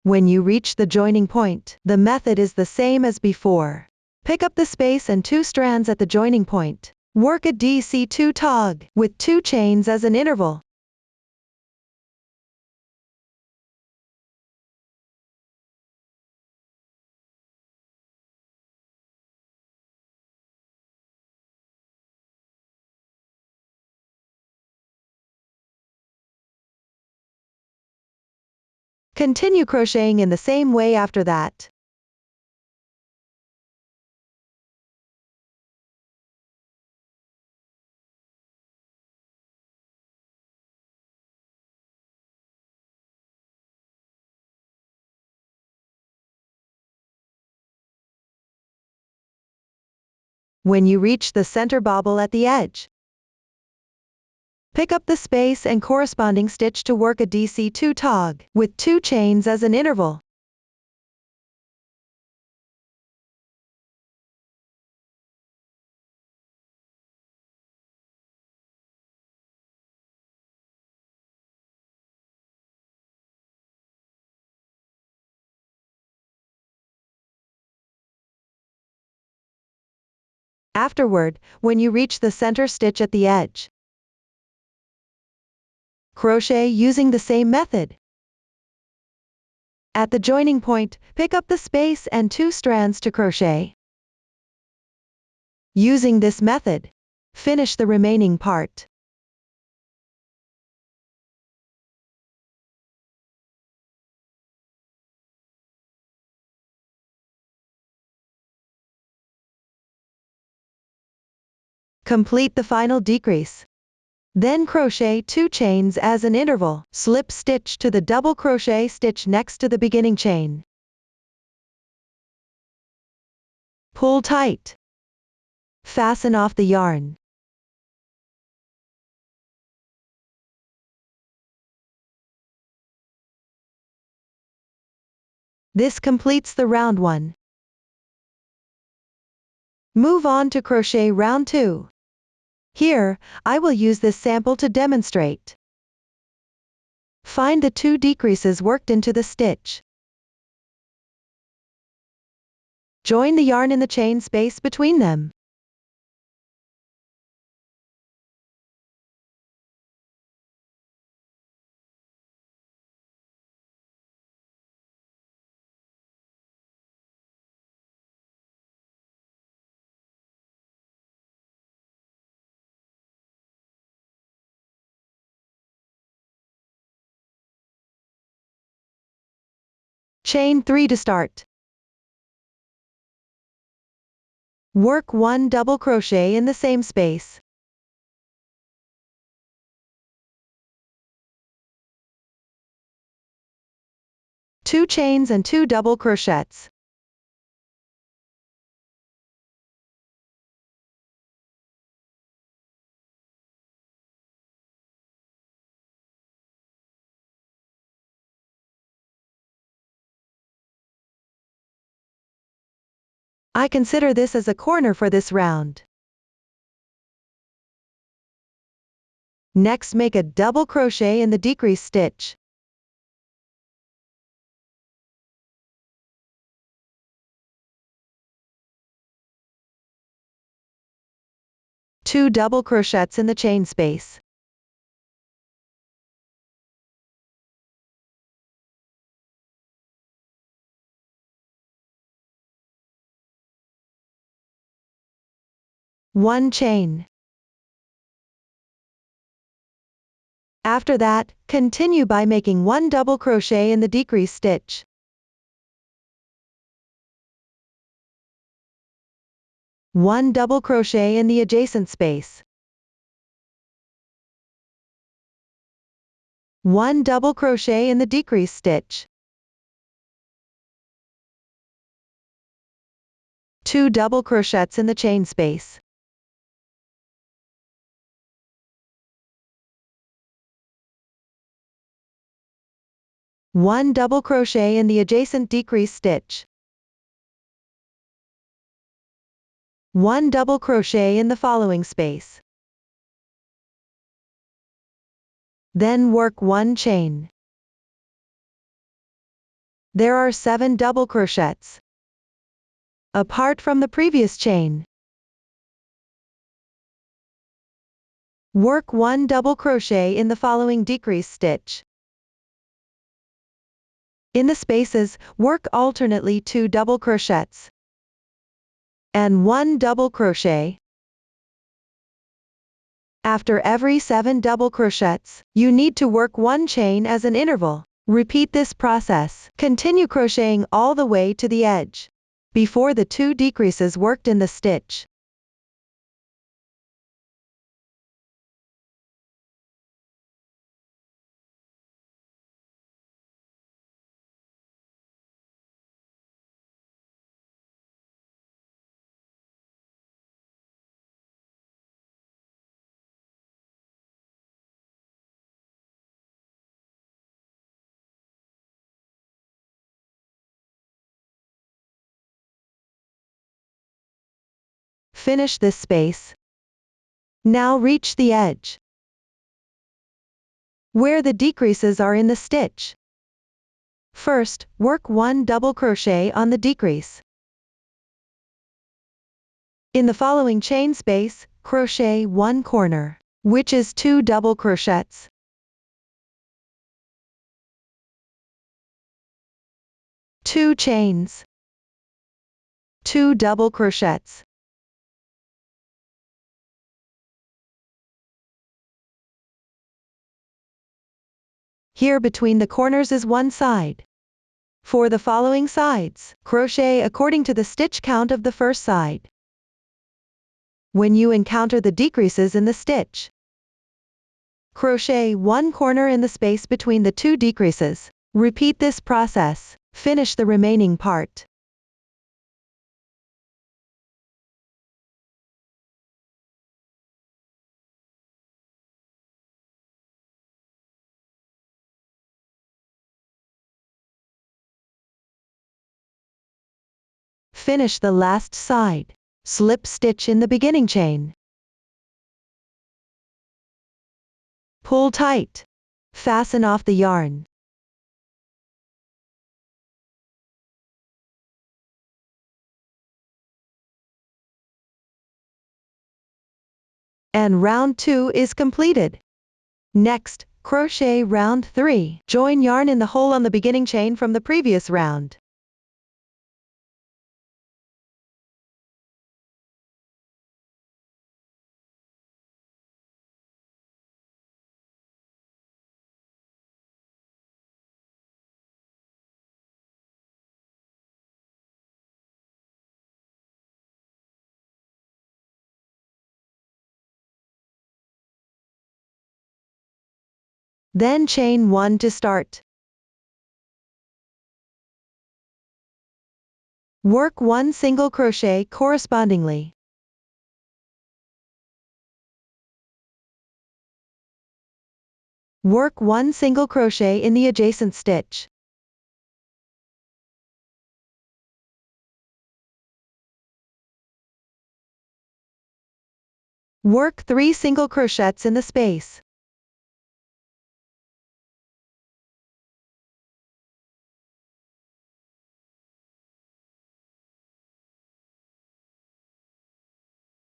When you reach the joining point, the method is the same as before. Pick up the space and 2 strands at the joining point. Work a DC2 tog, with 2 chains as an interval. Continue crocheting in the same way after that. When you reach the center bobble at the edge, pick up the space and corresponding stitch to work a DC2 tog, with 2 chains as an interval. Afterward, when you reach the center stitch at the edge, crochet using the same method. At the joining point, pick up the space and 2 strands to crochet. Using this method, finish the remaining part. Complete the final decrease. Then crochet 2 chains as an interval, slip stitch to the double crochet stitch next to the beginning chain. Pull tight. Fasten off the yarn. This completes the round 1. Move on to crochet round 2. Here, I will use this sample to demonstrate. Find the 2 decreases worked into the stitch. Join the yarn in the chain space between them. Chain 3 to start. Work 1 double crochet in the same space. Two chains and 2 double crochets. I consider this as a corner for this round. Next, make a double crochet in the decrease stitch. Two double crochets in the chain space. One chain. After that, continue by making 1 double crochet in the decrease stitch. One double crochet in the adjacent space. One double crochet in the decrease stitch. Two double crochets in the chain space. One double crochet in the adjacent decrease stitch. One double crochet in the following space. Then work 1 chain. There are 7 double crochets apart from the previous chain. Work 1 double crochet in the following decrease stitch. In the spaces, work alternately 2 double crochets and 1 double crochet. After every 7 double crochets, you need to work 1 chain as an interval. Repeat this process. Continue crocheting all the way to the edge before the 2 decreases worked in the stitch. Finish this space. Now reach the edge where the decreases are in the stitch. First, work 1 double crochet on the decrease. In the following chain space, crochet 1 corner, which is 2 double crochets. Two chains. 2 double crochets. Here between the corners is one side. For the following sides, crochet according to the stitch count of the first side. When you encounter the decreases in the stitch, crochet 1 corner in the space between the 2 decreases. Repeat this process. Finish the remaining part. Finish the last side. Slip stitch in the beginning chain. Pull tight. Fasten off the yarn. And round 2 is completed. Next, crochet round 3. Join yarn in the hole on the beginning chain from the previous round. Then chain 1 to start. Work 1 single crochet correspondingly. Work 1 single crochet in the adjacent stitch. Work 3 single crochets in the space.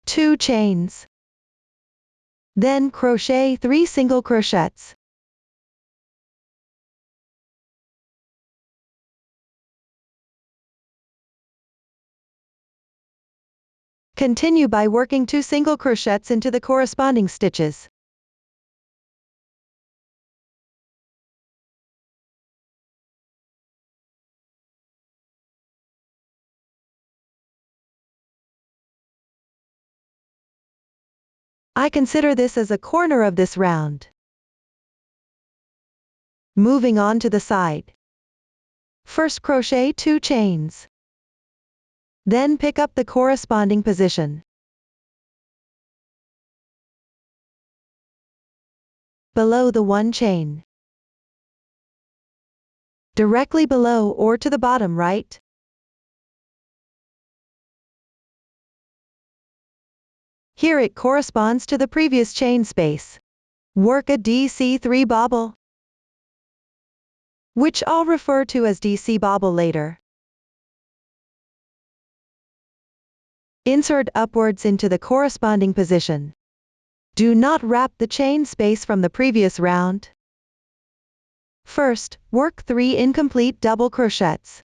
Two chains. Then crochet 3 single crochets. Continue by working 2 single crochets into the corresponding stitches. I consider this as a corner of this round. Moving on to the side. First crochet 2 chains. Then pick up the corresponding position. Below the 1 chain. Directly below or to the bottom right. Here it corresponds to the previous chain space. Work a DC3 bobble, which I'll refer to as DC bobble later. Insert upwards into the corresponding position. Do not wrap the chain space from the previous round. First, work 3 incomplete double crochets.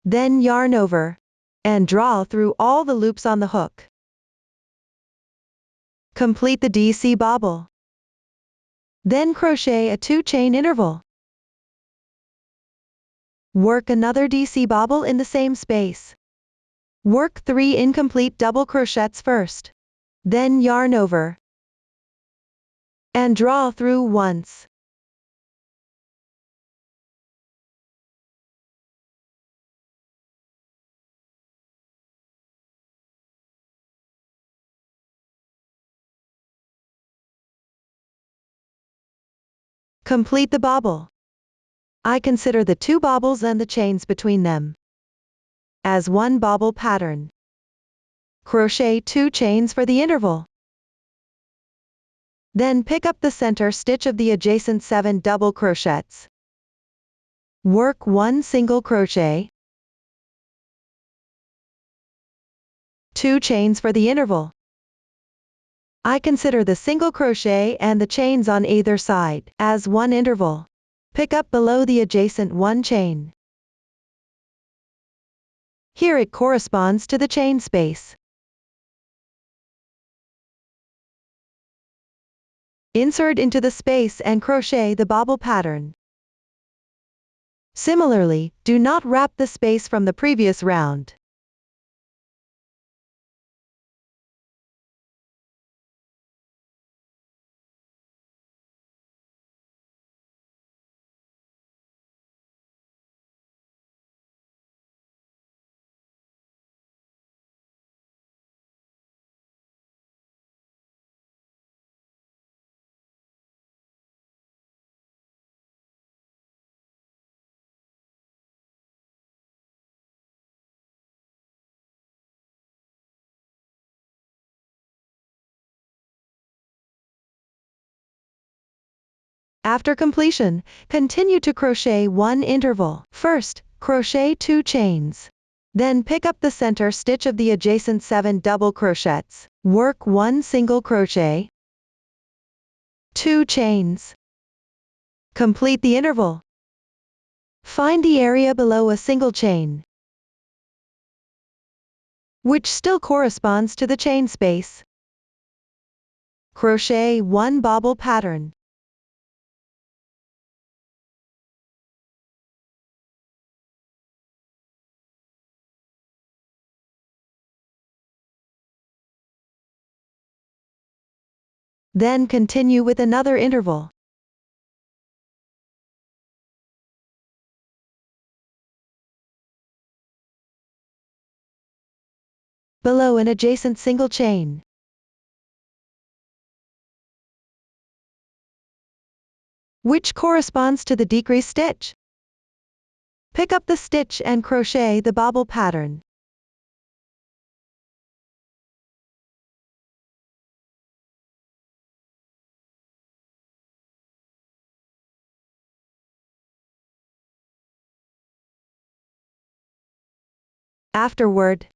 Then yarn over and draw through all the loops on the hook. Complete the DC bobble. Then crochet a 2 chain interval. Work another DC bobble in the same space. Work 3 incomplete double crochets first. Then yarn over and draw through once. Complete the bobble. I consider the 2 bobbles and the chains between them as one bobble pattern. Crochet 2 chains for the interval. Then pick up the center stitch of the adjacent 7 double crochets. Work 1 single crochet, 2 chains for the interval. I consider the single crochet and the chains on either side as one interval. Pick up below the adjacent 1 chain. Here it corresponds to the chain space. Insert into the space and crochet the bobble pattern. Similarly, do not wrap the space from the previous round. After completion, continue to crochet 1 interval. First, crochet 2 chains. Then pick up the center stitch of the adjacent 7 double crochets. Work 1 single crochet, 2 chains. Complete the interval. Find the area below a single chain, which still corresponds to the chain space. Crochet 1 bobble pattern. Then continue with another interval. Below an adjacent single chain, which corresponds to the decrease stitch. Pick up the stitch and crochet the bobble pattern. Afterward,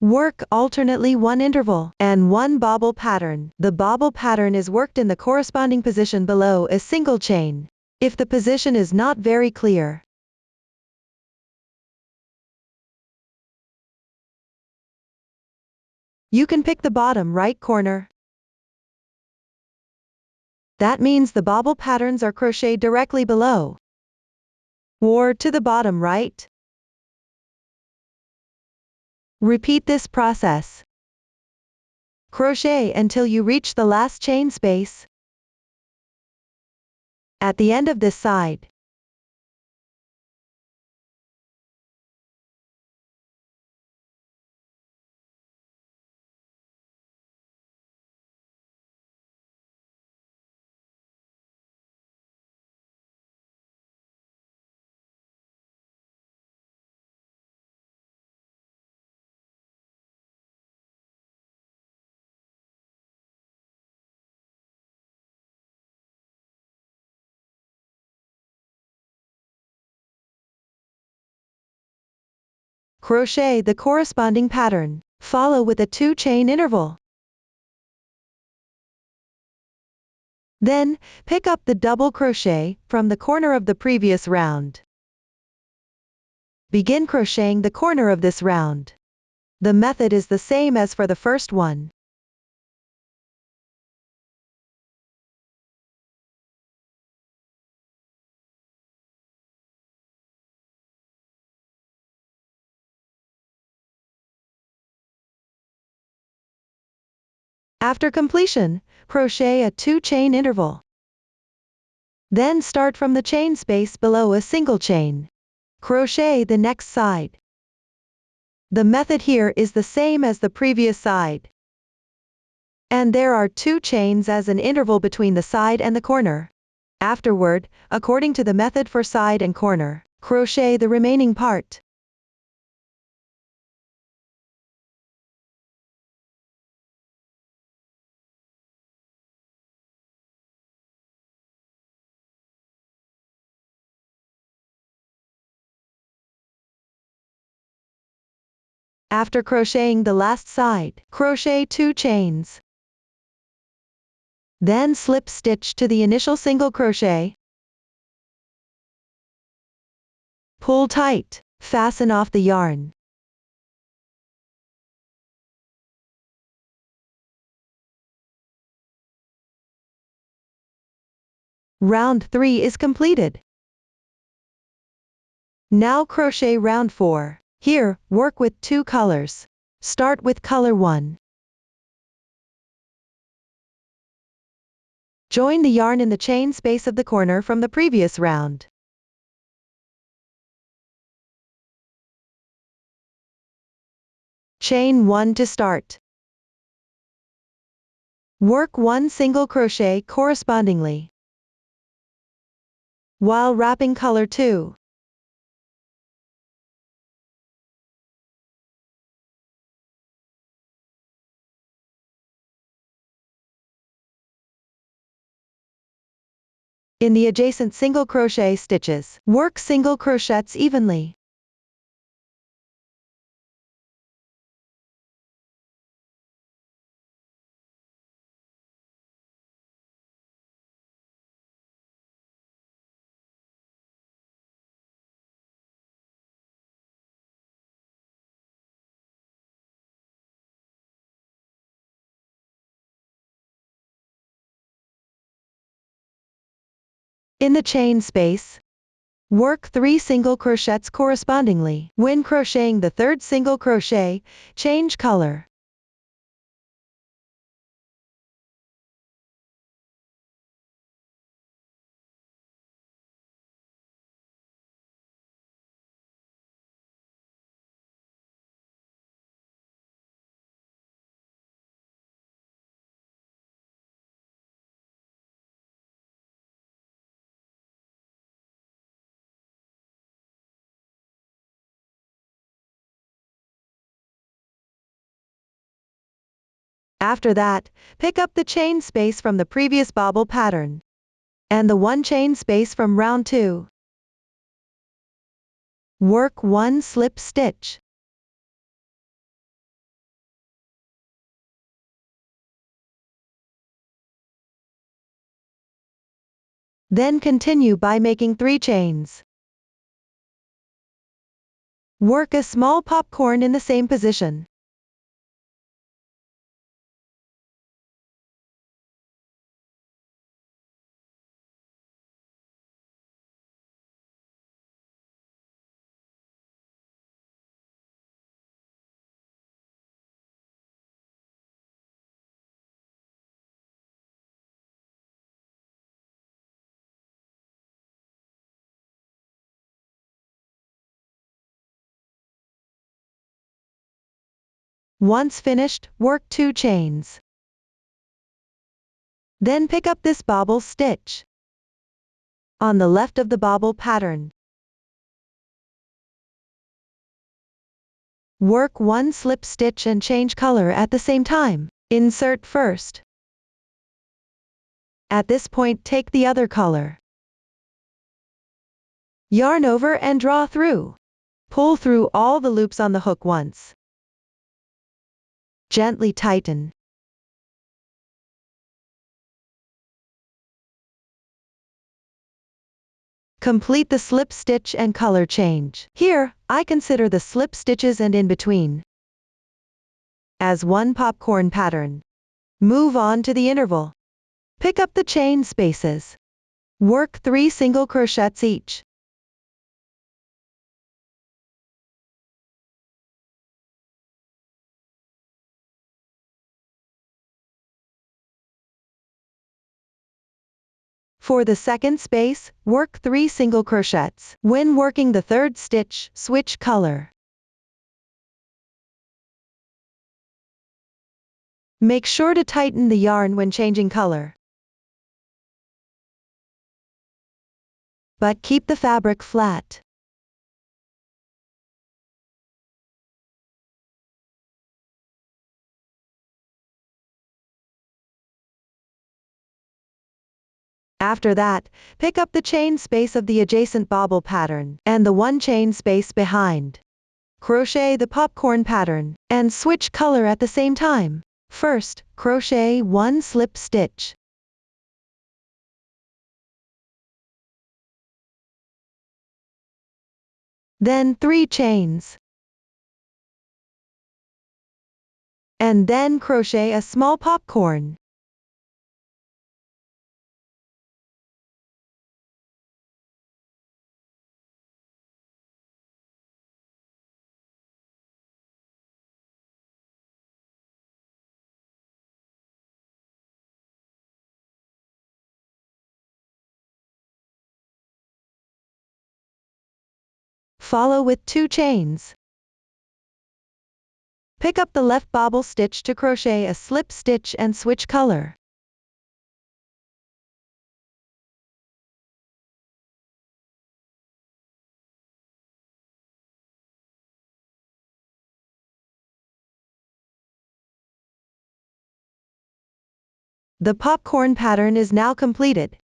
work alternately one interval and one bobble pattern. The bobble pattern is worked in the corresponding position below a single chain. If the position is not very clear, you can pick the bottom right corner. That means the bobble patterns are crocheted directly below or to the bottom right. Repeat this process. Crochet until you reach the last chain space at the end of this side. Crochet the corresponding pattern. Follow with a 2-chain interval. Then, pick up the double crochet from the corner of the previous round. Begin crocheting the corner of this round. The method is the same as for the first one. After completion, crochet a 2-chain interval. Then start from the chain space below a single chain. Crochet the next side. The method here is the same as the previous side. And there are 2 chains as an interval between the side and the corner. Afterward, according to the method for side and corner, crochet the remaining part. After crocheting the last side, crochet 2 chains. Then slip stitch to the initial single crochet. Pull tight, fasten off the yarn. Round 3 is completed. Now crochet round 4. Here, work with 2 colors. Start with color 1. Join the yarn in the chain space of the corner from the previous round. Chain 1 to start. Work 1 single crochet correspondingly, while wrapping color 2. In the adjacent single crochet stitches, work single crochets evenly. In the chain space, work 3 single crochets correspondingly. When crocheting the third single crochet, change color. After that, pick up the chain space from the previous bobble pattern and the 1 chain space from round 2. Work 1 slip stitch. Then continue by making 3 chains. Work a small popcorn in the same position. Once finished, work 2 chains. Then pick up this bobble stitch on the left of the bobble pattern. Work 1 slip stitch and change color at the same time. Insert first. At this point, take the other color. Yarn over and draw through. Pull through all the loops on the hook once. Gently tighten. Complete the slip stitch and color change. Here, I consider the slip stitches and in between as one popcorn pattern. Move on to the interval. Pick up the chain spaces. Work 3 single crochets each. For the second space, work 3 single crochets. When working the third stitch, switch color. Make sure to tighten the yarn when changing color, but keep the fabric flat. After that, pick up the chain space of the adjacent bobble pattern and the 1 chain space behind. Crochet the popcorn pattern and switch color at the same time. First, crochet 1 slip stitch. Then 3 chains. And then crochet a small popcorn. Follow with 2 chains. Pick up the left bobble stitch to crochet a slip stitch and switch color. The popcorn pattern is now completed.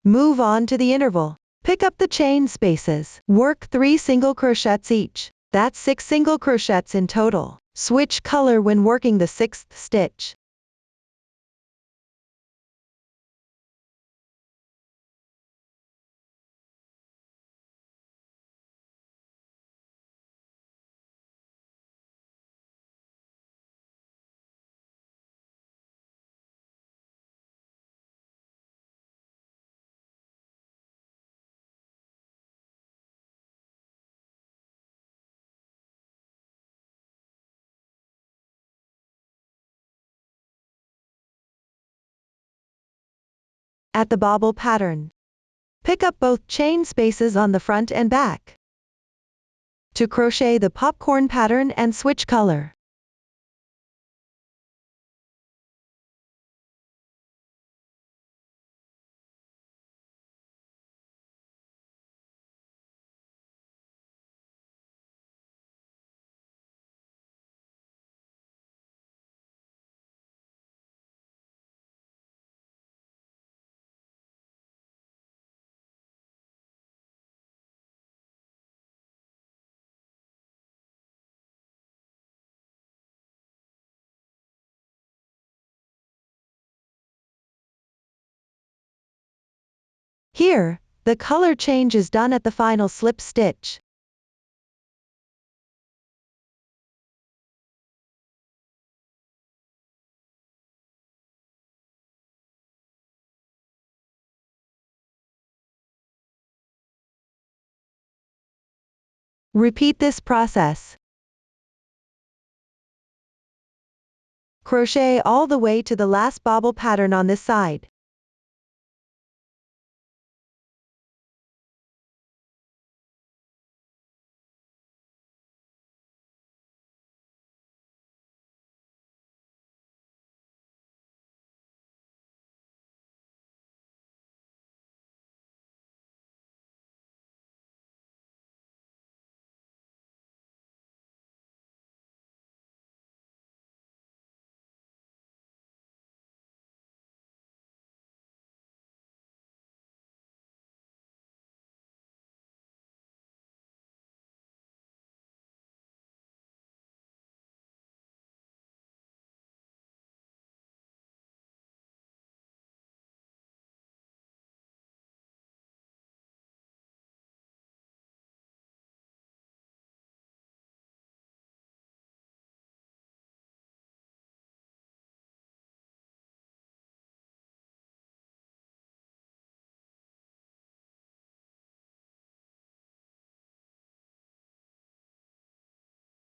Move on to the interval. Pick up the chain spaces. Work 3 single crochets each. That's 6 single crochets in total. Switch color when working the 6th stitch. At the bobble pattern, pick up both chain spaces on the front and back to crochet the popcorn pattern and switch color. Here, the color change is done at the final slip stitch. Repeat this process. Crochet all the way to the last bobble pattern on this side.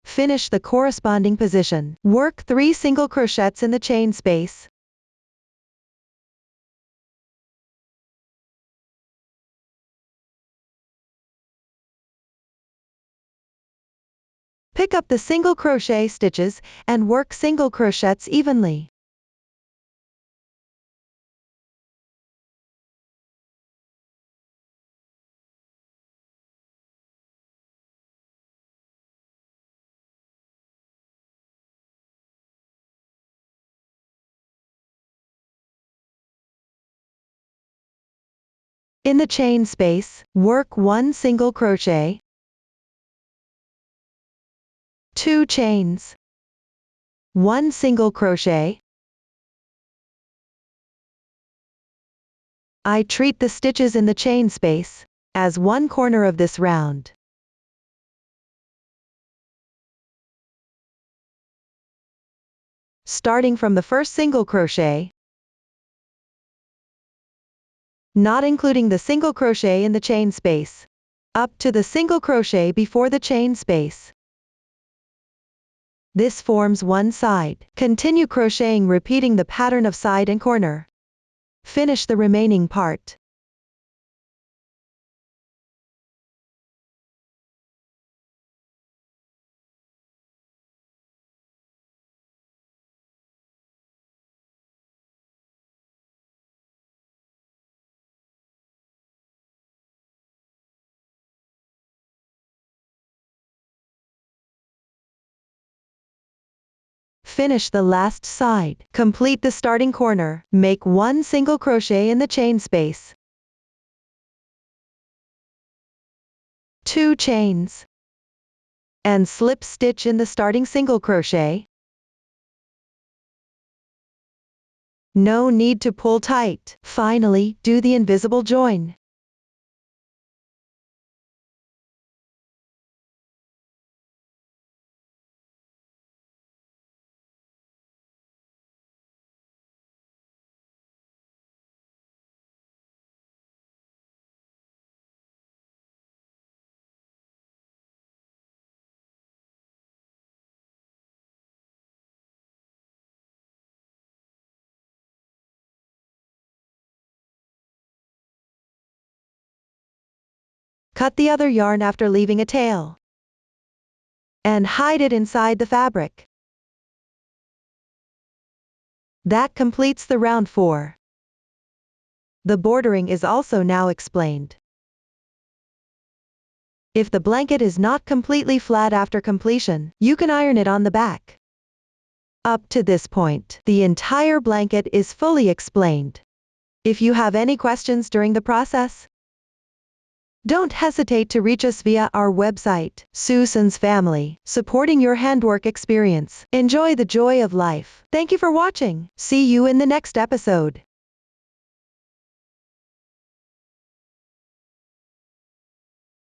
Finish the corresponding position. Work 3 single crochets in the chain space. Pick up the single crochet stitches and work single crochets evenly. In the chain space, work 1 single crochet, 2 chains, 1 single crochet. I treat the stitches in the chain space as one corner of this round. Starting from the first single crochet, not including the single crochet in the chain space, up to the single crochet before the chain space. This forms one side. Continue crocheting, repeating the pattern of side and corner. Finish the remaining part. Finish the last side. Complete the starting corner. Make 1 single crochet in the chain space, 2 chains, and slip stitch in the starting single crochet. No need to pull tight. Finally, do the invisible join. Cut the other yarn after leaving a tail, and hide it inside the fabric. That completes the round 4. The bordering is also now explained. If the blanket is not completely flat after completion, you can iron it on the back. Up to this point, the entire blanket is fully explained. If you have any questions during the process, don't hesitate to reach us via our website, Susan's Family, supporting your handwork experience. Enjoy the joy of life. Thank you for watching. See you in the next episode.